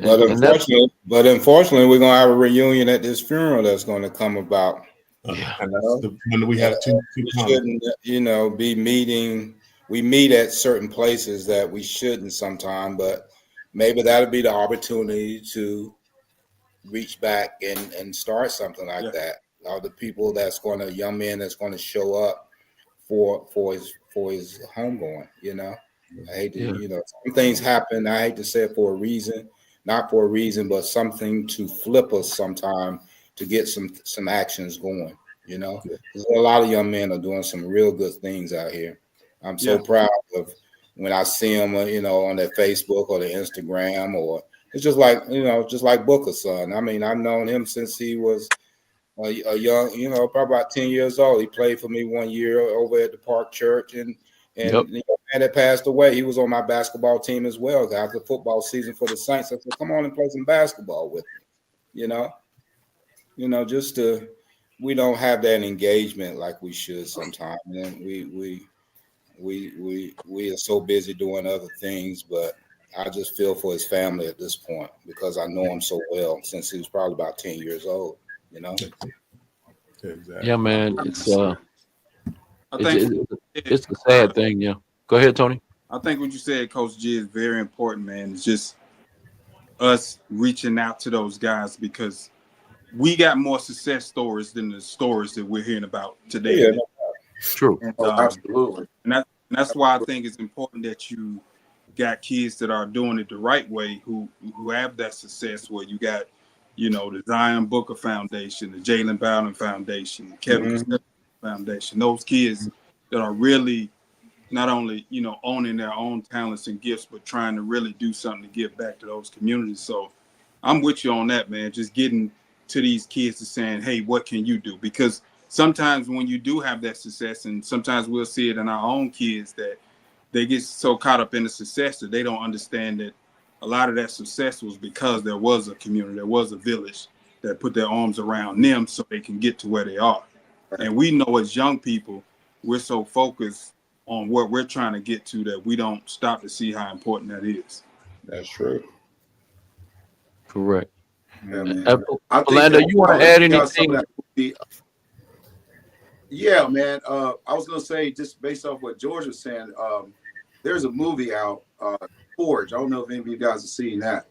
[SPEAKER 2] But
[SPEAKER 1] And that's
[SPEAKER 2] unfortunately, we're gonna have a reunion at this funeral that's going to come about.
[SPEAKER 1] yeah,
[SPEAKER 5] And that's
[SPEAKER 2] Well,
[SPEAKER 5] the one that we
[SPEAKER 2] and
[SPEAKER 5] have two
[SPEAKER 2] we
[SPEAKER 5] comments.
[SPEAKER 2] shouldn't, be meeting. We meet at certain places that we shouldn't sometime, but maybe that'll be the opportunity to reach back and start something like
[SPEAKER 4] Yeah.
[SPEAKER 2] that. All the people young men that's going to show up for his homegoing. I hate to,
[SPEAKER 1] yeah,
[SPEAKER 2] some things happen. I hate to say it for a reason, not for a reason, but something to flip us sometime to get some actions going. There's a lot of young men are doing some real good things out here. I'm so
[SPEAKER 4] Yeah.
[SPEAKER 2] proud of when I see them, on their Facebook or their Instagram, or it's just like Booker's son. I mean, I've known him since he was a young, probably about 10 years old. He played for me 1 year over at the Park Church, and
[SPEAKER 1] yep,
[SPEAKER 2] man that passed away, he was on my basketball team as well. After football season for the Saints, I said, "Come on and play some basketball with me." Just we don't have that engagement like we should sometimes, and we are so busy doing other things. But I just feel for his family at this point because I know him so well since he was probably about 10 years old.
[SPEAKER 1] yeah,
[SPEAKER 5] Exactly.
[SPEAKER 1] man.
[SPEAKER 4] I
[SPEAKER 1] It's
[SPEAKER 4] think
[SPEAKER 1] it's a sad thing. Yeah. Go ahead, Tony.
[SPEAKER 4] I think what you said, Coach G, is very important, man. It's just us reaching out to those guys because we got more success stories than the stories that we're hearing about today.
[SPEAKER 2] Yeah,
[SPEAKER 1] True.
[SPEAKER 4] And,
[SPEAKER 6] Oh, absolutely.
[SPEAKER 4] that's why I think it's important that you got kids that are doing it the right way, who have that success. Where you got, the Zion Booker Foundation, the Jalen Bowden Foundation, the Kevin Costello Foundation. Those kids that are really not only owning their own talents and gifts, but trying to really do something to give back to those communities. So I'm with you on that, man. Just getting to these kids and saying, hey, what can you do? Because sometimes when you do have that success, and sometimes we'll see it in our own kids, that they get so caught up in the success that they don't understand that a lot of that success was because there was a community, there was a village that put their arms around them so they can get to where they are. And we know as young people, we're so focused on what we're trying to get to that we don't stop to see how important that is.
[SPEAKER 2] that's true.
[SPEAKER 1] Correct.
[SPEAKER 6] Yeah,
[SPEAKER 2] Mhm.
[SPEAKER 6] man. I think
[SPEAKER 1] Orlando, you want to add
[SPEAKER 6] some of
[SPEAKER 1] anything?
[SPEAKER 6] that movie. Yeah, man. I was gonna say just based off what George was saying. There's a movie out, Forge. I don't know if any of you guys have seen that,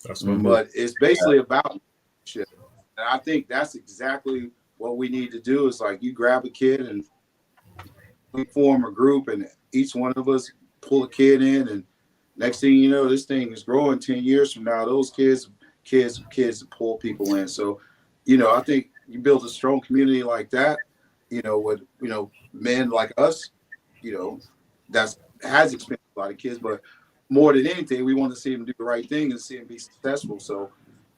[SPEAKER 5] That's my
[SPEAKER 1] Mhm.
[SPEAKER 5] book.
[SPEAKER 6] but it's basically about shit. And I think that's exactly what we need to do. Is like you grab a kid and we form a group, and each one of us pull a kid in, and next thing you know, this thing is growing. 10 years from now, those kids pull people in. So, I think you build a strong community like that, with men like us, that's has experienced a lot of kids, but more than anything, we want to see them do the right thing and see them be successful. So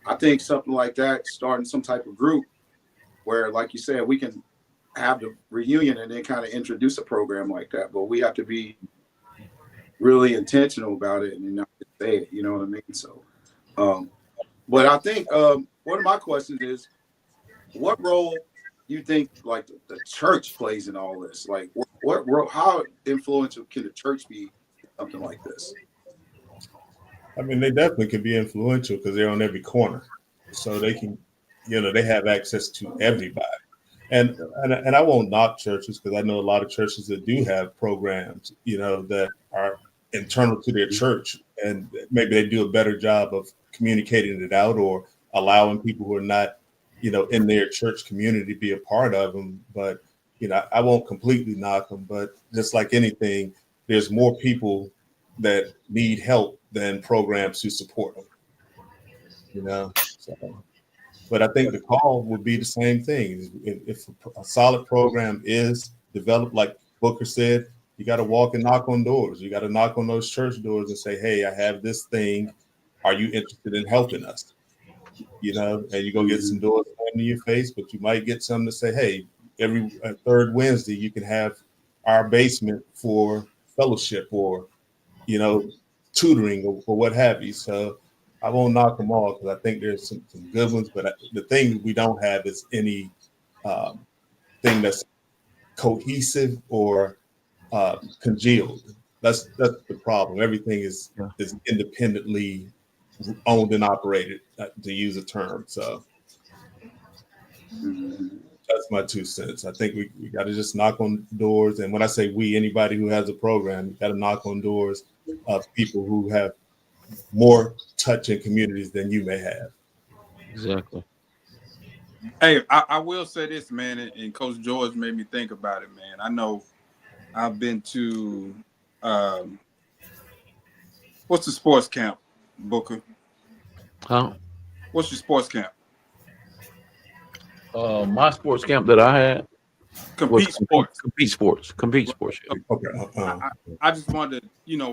[SPEAKER 6] I think something like that, starting some type of group where, like you said, we can have the reunion and then kind of introduce a program like that. But we have to be really intentional about it and not just say it, you know what I mean? So, but I think one of my questions is, what role do you think like the church plays in all this? Like, what role, how influential can the church be in something like this?
[SPEAKER 5] I mean, they definitely can be influential because they're on every corner, so they can, they have access to everybody. And I won't knock churches because I know a lot of churches that do have programs, that are internal to their church, and maybe they do a better job of communicating it out or allowing people who are not, in their church community to be a part of them. But I won't completely knock them. But just like anything, there's more people that need help than programs to support them. So. But I think the call would be the same thing. If a solid program is developed, like Booker said, you got to walk and knock on doors. You got to knock on those church doors and say, hey, I have this thing. Are you interested in helping us? And you're going to get some doors in your face, but you might get some to say, hey, every third Wednesday, you can have our basement for fellowship or, tutoring or what have you. So I won't knock them all because I think there's some good ones, but the thing we don't have is any thing that's cohesive or congealed. That's the problem. Everything is independently owned and operated, to use a term. So that's my 2 cents. I think we got to just knock on doors, and when I say we, anybody who has a program, you got to knock on doors of people who have more touch in communities than you may have.
[SPEAKER 1] Exactly.
[SPEAKER 4] Hey, I will say this, man, and Coach George made me think about it, man. I know I've been to what's the sports camp, Booker?
[SPEAKER 1] Huh?
[SPEAKER 4] What's your sports camp?
[SPEAKER 1] My sports camp that I had was
[SPEAKER 4] Compete sports.
[SPEAKER 1] Compete sports. Yeah.
[SPEAKER 5] Okay.
[SPEAKER 4] I just wonder,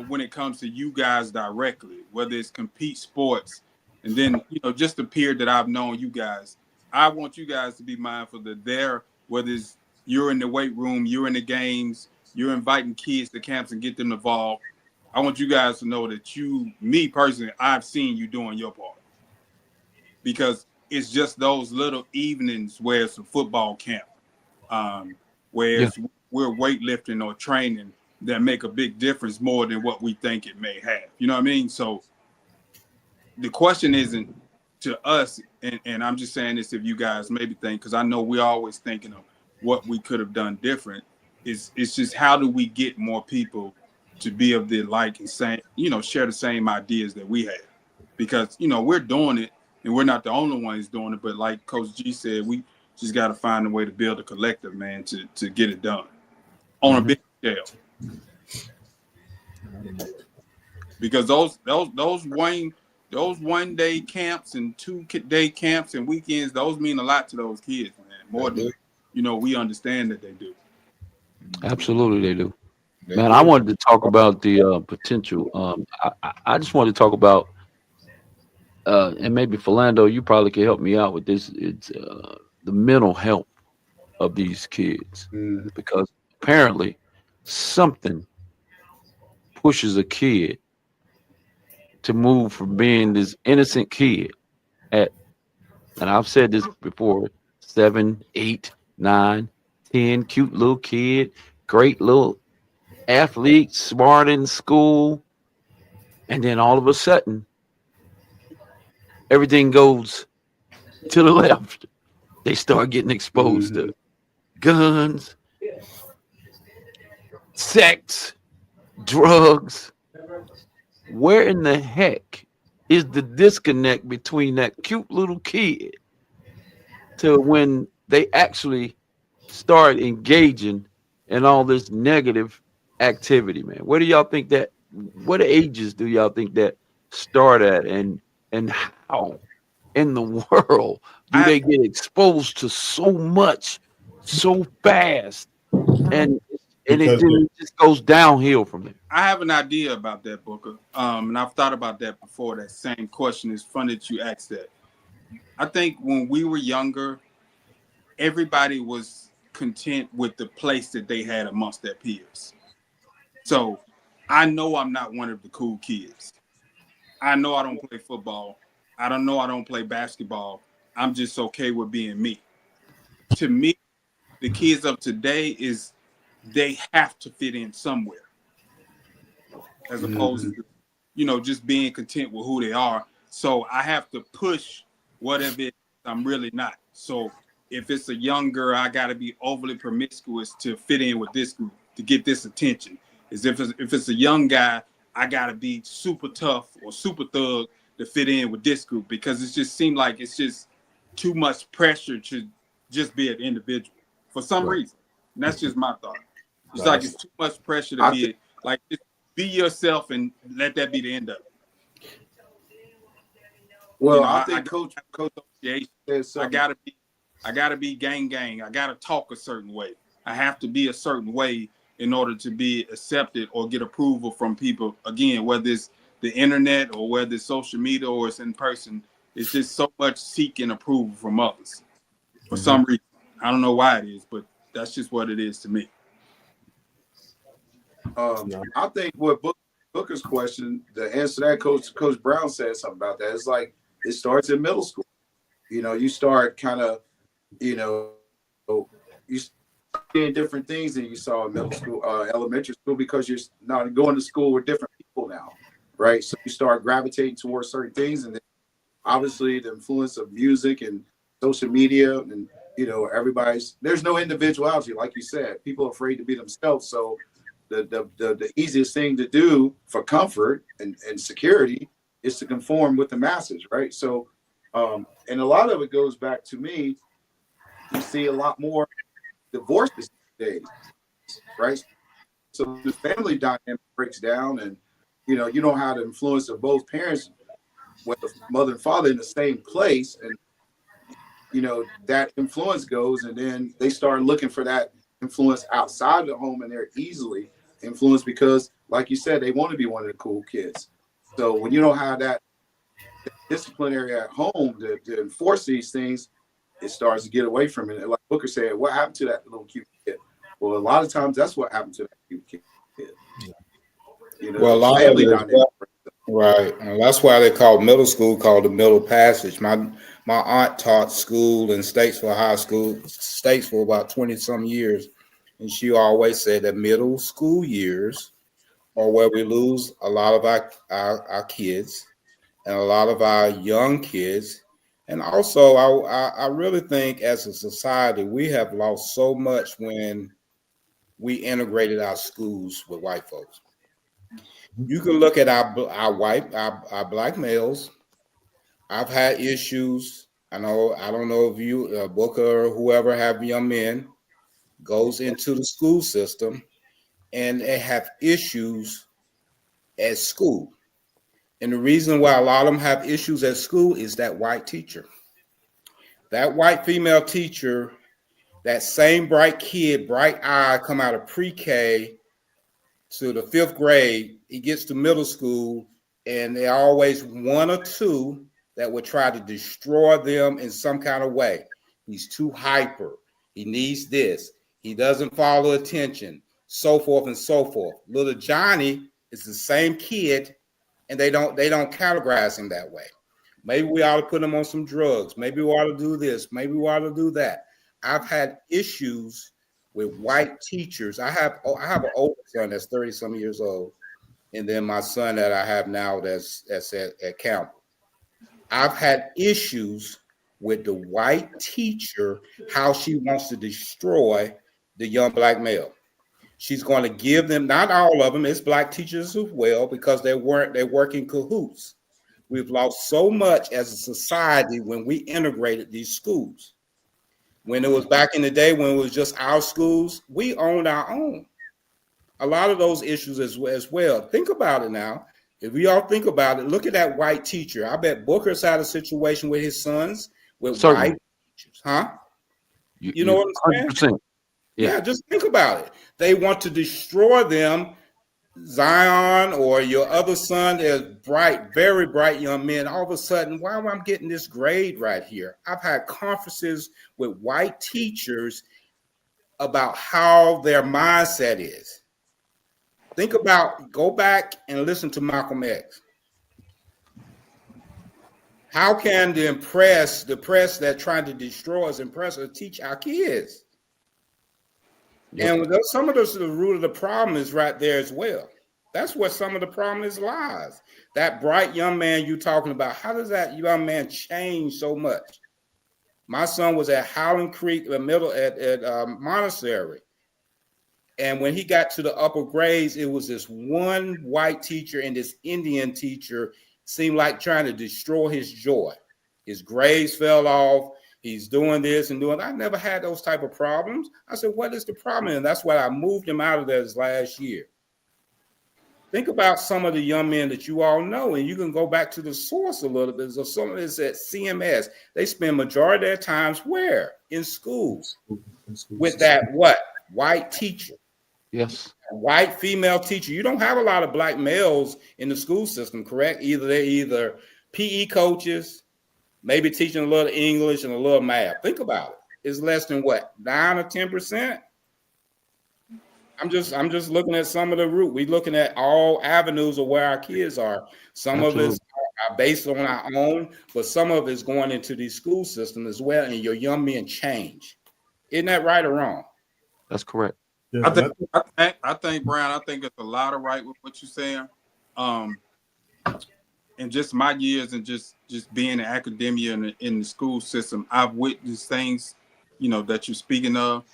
[SPEAKER 4] when it comes to you guys directly, whether it's compete sports, and then, just the period that I've known you guys, I want you guys to be mindful that whether it's you're in the weight room, you're in the games, you're inviting kids to camps and get them involved. I want you guys to know that me personally, I've seen you doing your part, because it's just those little evenings where it's a football camp, where we're weightlifting or training that make a big difference more than what we think it may have. You know what I mean? So the question isn't to us, and I'm just saying this if you guys maybe think, because I know we're always thinking of what we could have done different. It's just how do we get more people to be of the like and same, share the same ideas that we have, because we're doing it and we're not the only ones doing it. But like Coach G said, we just got to find a way to build a collective, man, to get it done on a big scale. Because those 1 day camps and 2 day camps and weekends, those mean a lot to those kids, man. More than we understand that they do.
[SPEAKER 1] Absolutely, they do. Man, I wanted to talk about the potential. I just wanted to talk about, and maybe Philando, you probably can help me out with this. It's the mental health of these kids, because apparently something pushes a kid to move from being this innocent kid at, and I've said this before, 7, 8, 9, 10, cute little kid, great little athlete, smart in school, and then all of a sudden everything goes to the left. They start getting exposed to guns, sex, drugs. Where in the heck is the disconnect between that cute little kid to when they actually start engaging in all this negative activity, man? Where do y'all think that, what ages do y'all think that start at, and how in the world do they get exposed to so much so fast? And and
[SPEAKER 5] because
[SPEAKER 1] it just goes downhill from there.
[SPEAKER 4] I have an idea about that, Booker. And I've thought about that before. That same question. It's funny that you asked that. I think when we were younger, everybody was content with the place that they had amongst their peers. So I know I'm not one of the cool kids. I know I don't play football. I don't know I don't play basketball. I'm just okay with being me. To me, the kids of today is they have to fit in somewhere, as opposed to, just being content with who they are. So I have to push whatever it is I'm really not. So if it's a young girl, I got to be overly promiscuous to fit in with this group, to get this attention. If it's a young guy, I got to be super tough or super thug to fit in with this group, because it just seemed like it's just too much pressure to just be an individual for some reason. And that's just my thought. It's like it's too much pressure to just be yourself and let that be the end of it.
[SPEAKER 6] Well, I think Coach
[SPEAKER 4] I gotta be gang. I gotta talk a certain way. I have to be a certain way in order to be accepted or get approval from people. Again, whether it's the internet or whether it's social media or it's in person, it's just so much seeking approval from others for some reason. I don't know why it is, but that's just what it is to me.
[SPEAKER 6] I think what Booker's question, the answer to that, Coach Brown said something about that. It's like it starts in middle school. You start kind of, you seeing different things than you saw in middle school, elementary school, because you're not going to school with different people now, right? So you start gravitating towards certain things, and then obviously the influence of music and social media, and there's no individuality, like you said. People are afraid to be themselves, so the easiest thing to do for comfort and security is to conform with the masses, right? So, and a lot of it goes back to me. You see a lot more divorces these days, right? So the family dynamic breaks down, and you don't have the influence of both parents, with the mother and father in the same place, and that influence goes, and then they start looking for that influence outside the home, and they're easily influenced because, like you said, they want to be one of the cool kids. So when you don't have that disciplinary at home to enforce these things, it starts to get away from it. And like Booker said, what happened to that little cute kid? Well, a lot of times that's what happened to that cute kid.
[SPEAKER 2] Well, a lot of it, right, and that's why they call middle school called the middle passage. My aunt taught school in Statesville for about 20 some years, and she always said that middle school years are where we lose a lot of our kids and a lot of our young kids. And also, I really think as a society, we have lost so much when we integrated our schools with white folks. You can look at our black males. I've had issues. I don't know if you, Booker or whoever, have young men goes into the school system and they have issues at school. And the reason why a lot of them have issues at school is that white teacher. That white female teacher, that same bright kid, bright eye, come out of pre-K to the 5th grade, he gets to middle school, and there are always one or two that would try to destroy them in some kind of way. He's too hyper. He needs this. He doesn't follow attention, so forth and so forth. Little Johnny is the same kid, and they don't categorize him that way. Maybe we ought to put him on some drugs. Maybe we ought to do this. Maybe we ought to do that. I've had issues with white teachers. I have an older son that's 30 some years old, and then my son that I have now that's at Campbell. I've had issues with the white teacher, how she wants to destroy the young black male. She's going to give them, not all of them, it's black teachers as well, because they work in cahoots. We've lost so much as a society when we integrated these schools. When it was back in the day, when it was just our schools, we owned our own. A lot of those issues as well. Think about it now. If we all think about it, look at that white teacher. I bet Booker's had a situation with his sons with white teachers, huh? You know what I'm saying? Yeah, just think about it. They want to destroy them. Zion or your other son is bright, very bright young men. All of a sudden, why am I getting this grade right here? I've had conferences with white teachers about how their mindset is. Think about, go back and listen to Malcolm X. How can the press that trying to destroy us, impress us, teach our kids?
[SPEAKER 1] Yep.
[SPEAKER 2] And some of the root of the problem is right there as well. That's where some of the problem is lies. That bright young man you talking about, how does that young man change so much? My son was at Howland Creek, the middle at Montessori. And when he got to the upper grades, it was this one white teacher and this Indian teacher seemed like trying to destroy his joy. His grades fell off. He's doing this and doing. I never had those type of problems. I said, what is the problem? And that's why I moved him out of there this last year. Think about some of the young men that you all know, and you can go back to the source a little bit. So some of this at CMS, they spend majority of their times where? In school. With that what? White teacher.
[SPEAKER 1] Yes.
[SPEAKER 2] A white female teacher. You don't have a lot of black males in the school system, correct? They're PE coaches, maybe teaching a little English and a little math. Think about it. It's less than what? 9 or 10%? I'm just looking at some of the route. We're looking at all avenues of where our kids are. Some
[SPEAKER 1] Absolutely.
[SPEAKER 2] of it's based on our own, but some of it's going into the school system as well, and your young men change. Isn't that right or wrong?
[SPEAKER 1] That's correct.
[SPEAKER 5] Yeah,
[SPEAKER 4] I think, Brian, I think it's a lot of right with what you're saying. In just my years and just being in academia and in the school system, I've witnessed things, that you're speaking of.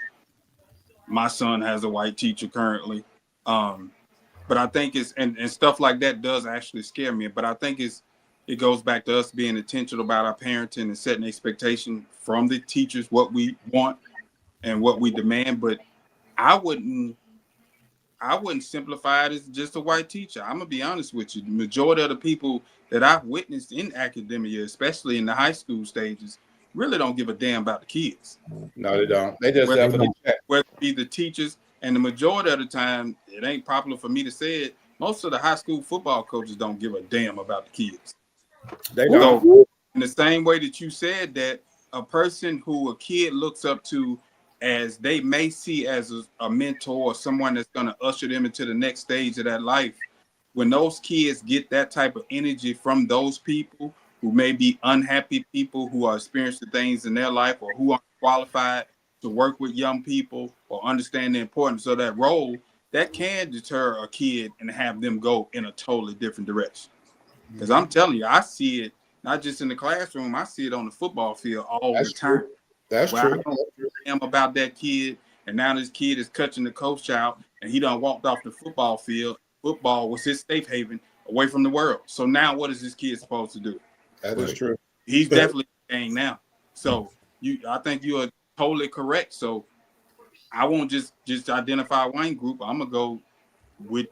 [SPEAKER 4] My son has a white teacher currently. But I think it's, and stuff like that does actually scare me. But I think it goes back to us being intentional about our parenting and setting expectation from the teachers, what we want and what we demand. But I wouldn't simplify it as just a white teacher. I'm gonna be honest with you. The majority of the people that I've witnessed in academia, especially in the high school stages, really don't give a damn about the kids.
[SPEAKER 2] No, they don't. They just have to check.
[SPEAKER 4] Whether it be the teachers, and the majority of the time, it ain't popular for me to say it, most of the high school football coaches don't give a damn about the kids.
[SPEAKER 2] They don't.
[SPEAKER 4] So, in the same way that you said that, a person who a kid looks up to as they may see as a mentor or someone that's going to usher them into the next stage of that life, when those kids get that type of energy from those people who may be unhappy people who are experiencing things in their life or who aren't qualified to work with young people or understand the importance of that role, that can deter a kid and have them go in a totally different direction. Because I'm telling you, I see it not just in the classroom, I see it on the football field all the time.
[SPEAKER 2] That's true.
[SPEAKER 4] I don't care about that kid, and now this kid is cutting the coach out, and he done walked off the football field. Football was his safe haven away from the world. So now what is this kid supposed to do?
[SPEAKER 2] That is true.
[SPEAKER 4] He's definitely gang now. So I think you are totally correct. So I won't just identify one group. I'm gonna go with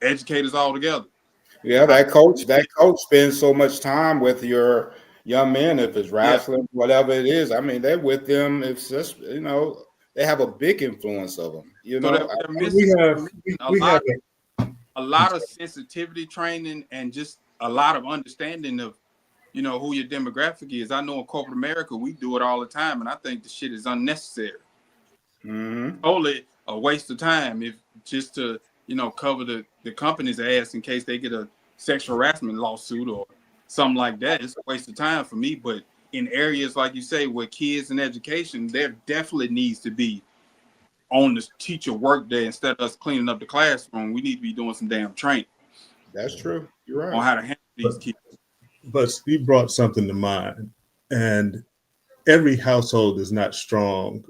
[SPEAKER 4] educators all together.
[SPEAKER 2] Yeah, that coach spends so much time with your young men, if it's wrestling, whatever it is. I mean, they're with them. It's just, they have a big influence of them.
[SPEAKER 4] So they're missing a lot of sensitivity training and just a lot of understanding of, who your demographic is. I know in corporate America, we do it all the time, and I think the shit is unnecessary.
[SPEAKER 2] Mm-hmm.
[SPEAKER 4] Totally a waste of time if just to, cover the company's ass in case they get a sexual harassment lawsuit or something like that. It's a waste of time for me. But in areas like you say, with kids and education, there definitely needs to be on the teacher work day instead of us cleaning up the classroom. We need to be doing some damn training.
[SPEAKER 2] That's true. You're right.
[SPEAKER 4] On how to handle these kids.
[SPEAKER 5] But Steve brought something to mind, and every household is not strong,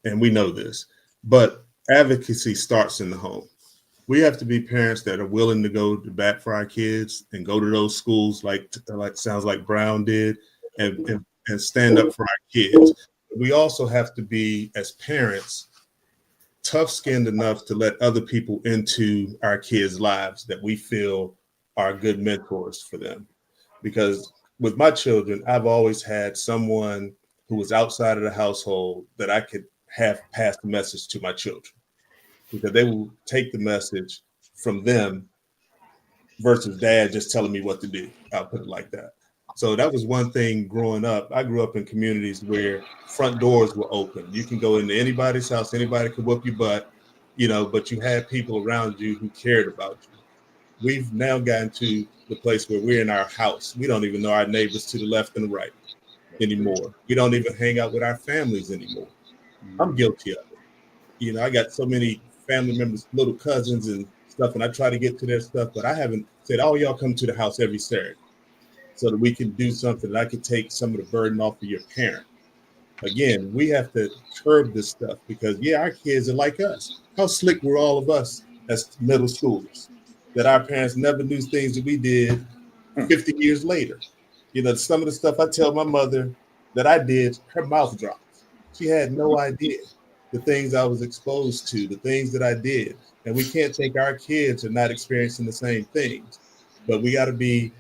[SPEAKER 5] and we know this, but advocacy starts in the home. We have to be parents that are willing to go to bat for our kids and go to those schools like sounds like Brown did and stand up for our kids. We also have to be, as parents, tough-skinned enough to let other people into our kids' lives that we feel are good mentors for them. Because with my children, I've always had someone who was outside of the household that I could have passed the message to my children, because they will take the message from them versus dad just telling me what to do. I'll put it like that. So that was one thing growing up. I grew up in communities where front doors were open. You can go into anybody's house, anybody could whoop your butt, but you had people around you who cared about you. We've now gotten to the place where we're in our house. We don't even know our neighbors to the left and the right anymore. We don't even hang out with our families anymore. I'm guilty of it. I got so many family members, little cousins and stuff, and I try to get to their stuff, but I haven't said, oh, y'all come to the house every Saturday so that we can do something that I can take some of the burden off of your parent. Again, we have to curb this stuff because, our kids are like us. How slick were all of us as middle schoolers that our parents never knew things that we did 50 years later? Some of the stuff I tell my mother that I did, her mouth drops. She had no idea the things I was exposed to, the things that I did. And we can't think our kids are not experiencing the same things, but we got to be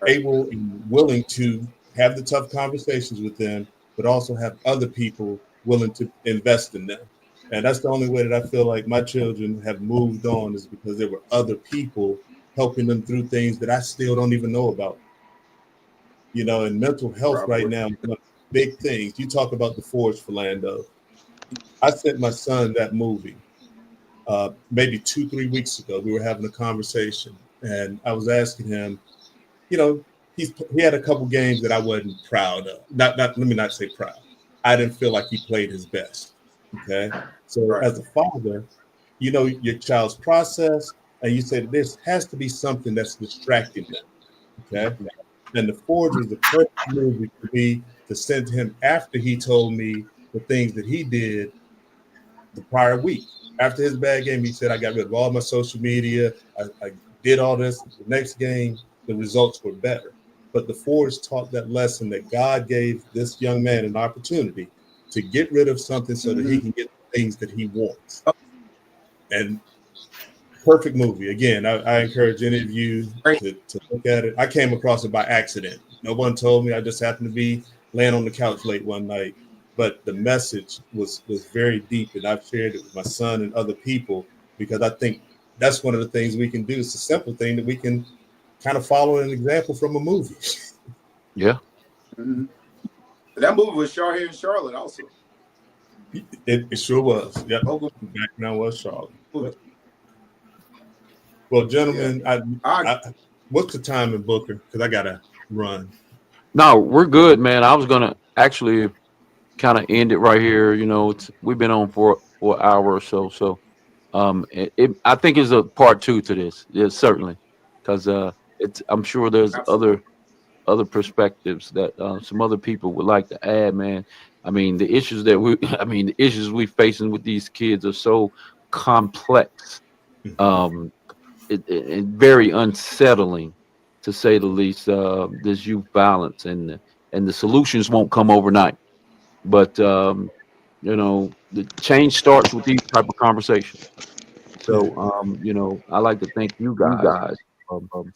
[SPEAKER 5] able and willing to have the tough conversations with them, but also have other people willing to invest in them. And that's the only way that I feel like my children have moved on, is because there were other people helping them through things that I still don't even know about. And mental health right now is one of the big things. You talk about The Forge, Philando. I sent my son that movie maybe 2-3 weeks ago. We were having a conversation, and I was asking him, he had a couple games that I wasn't proud of. Let me not say proud. I didn't feel like he played his best. Okay. So as a father, your child's process, and you said this has to be something that's distracting them. Okay. And The Forge was the perfect movie for me to send to him after he told me the things that he did the prior week. After his bad game, he said, I got rid of all my social media. I did all this. The next game, the results were better. But The Forge taught that lesson that God gave this young man an opportunity to get rid of something so that he can get the things that he wants. And perfect movie. Again, I encourage any of you to look at it. I came across it by accident. No one told me. I just happened to be laying on the couch late one night. But the message was very deep, and I've shared it with my son and other people because I think that's one of the things we can do. It's a simple thing that we can kind of follow an example from a movie.
[SPEAKER 1] Yeah.
[SPEAKER 6] Mm-hmm. That movie was shot here in Charlotte also.
[SPEAKER 5] It sure was. Yep. Back now was Charlotte. Yep. Well, gentlemen, what's the time in Booker? Because I got to run.
[SPEAKER 1] No, we're good, man. I was going to actually kind of end it right here. We've been on for an hour or so. So I think it's a part two to this. Yeah, certainly. Because I'm sure there's
[SPEAKER 6] Absolutely.
[SPEAKER 1] other perspectives that some other people would like to add, man. The issues the issues we facing with these kids are so complex, it very unsettling, to say the least. This youth violence and the solutions won't come overnight, but the change starts with these type of conversations. So, I like to thank you guys, um,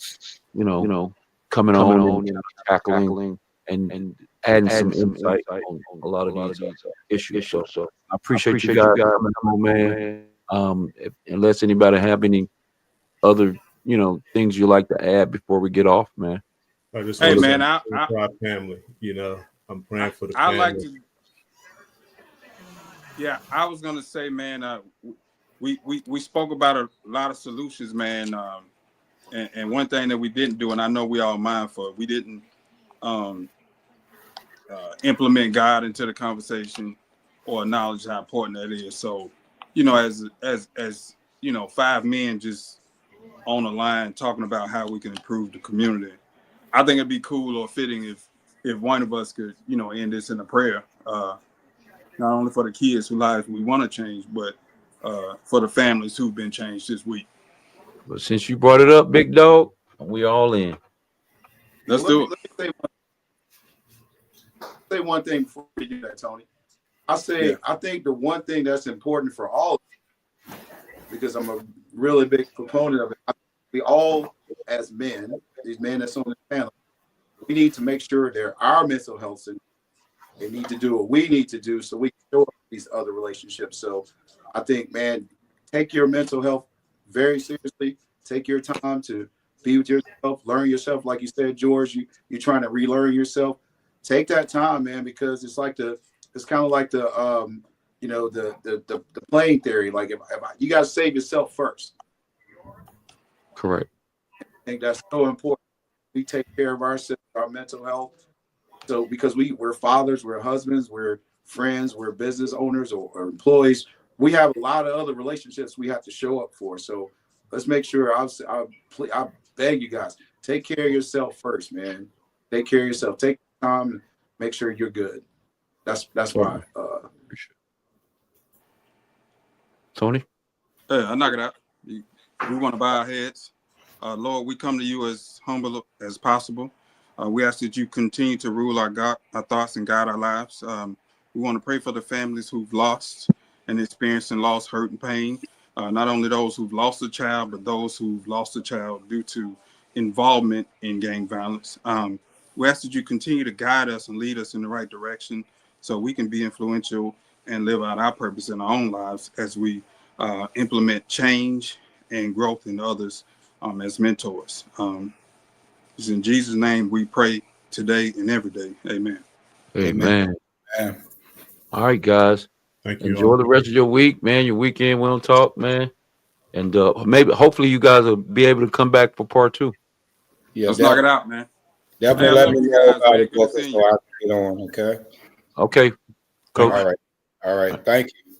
[SPEAKER 1] you know, coming on and tackling and adding some insight on a lot of these issues. So I appreciate you guys coming on, man. Unless anybody have any other, things you like to add before we get off, man.
[SPEAKER 5] I just
[SPEAKER 4] Hey,
[SPEAKER 5] want
[SPEAKER 4] man,
[SPEAKER 5] to pray for our family. I'm praying for the family.
[SPEAKER 4] like to. Yeah, I was gonna say, man, we spoke about a lot of solutions, man. And one thing that we didn't do, and I know we all mindful, we didn't implement God into the conversation or acknowledge how important that is. So, as 5 men just on the line talking about how we can improve the community, I think it'd be cool or fitting if one of us could, end this in a prayer, not only for the kids whose lives we want to change, but for the families who've been changed this week.
[SPEAKER 1] But since you brought it up, big dog, we all in.
[SPEAKER 4] Let's do it.
[SPEAKER 6] Let me say one thing before we do that, Tony. I think the one thing that's important for all, because I'm a really big proponent of it, we all, as men, these men that's on the panel, we need to make sure they're our mental health center. They need to do what we need to do so we can show up in these other relationships. So I think, man, take your mental health very seriously. Take your time to be with yourself, learn yourself. Like you said, George, you're trying to relearn yourself. Take that time, man, because it's kind of like the the playing theory. Like you got to save yourself first.
[SPEAKER 1] Correct.
[SPEAKER 6] I think that's so important. We take care of ourselves, our mental health. So because we're fathers, we're husbands, we're friends, we're business owners or employees, we have a lot of other relationships we have to show up for. So let's make sure. I beg you guys, take care of yourself first, man. Take care of yourself. Take time and make sure you're good. That's why.
[SPEAKER 1] Tony?
[SPEAKER 4] Yeah, I knock it out. We want to bow our heads. Lord, we come to you as humble as possible. We ask that you continue to rule our thoughts and guide our lives. We want to pray for the families who've lost and experiencing loss, hurt, and pain. Not only those who've lost a child, but those who've lost a child due to involvement in gang violence. We ask that you continue to guide us and lead us in the right direction so we can be influential and live out our purpose in our own lives as we implement change and growth in others as mentors. It's in Jesus' name we pray today and every day. Amen.
[SPEAKER 1] Amen.
[SPEAKER 2] Amen.
[SPEAKER 1] All right, guys.
[SPEAKER 5] Thank you.
[SPEAKER 1] Enjoy the rest of your week, man. Your weekend, we don't talk, man. And hopefully you guys will be able to come back for part 2.
[SPEAKER 2] Yeah,
[SPEAKER 4] Let's knock it out, man.
[SPEAKER 2] definitely
[SPEAKER 4] Hey, I
[SPEAKER 2] let
[SPEAKER 4] love
[SPEAKER 2] me
[SPEAKER 4] you
[SPEAKER 2] know
[SPEAKER 4] guys,
[SPEAKER 2] about
[SPEAKER 4] man.
[SPEAKER 2] it,
[SPEAKER 4] Good to
[SPEAKER 2] Booker,
[SPEAKER 4] see
[SPEAKER 2] so
[SPEAKER 4] you.
[SPEAKER 2] I can get on, okay?
[SPEAKER 1] Okay, Coach.
[SPEAKER 2] All right. Thank you.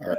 [SPEAKER 2] All right.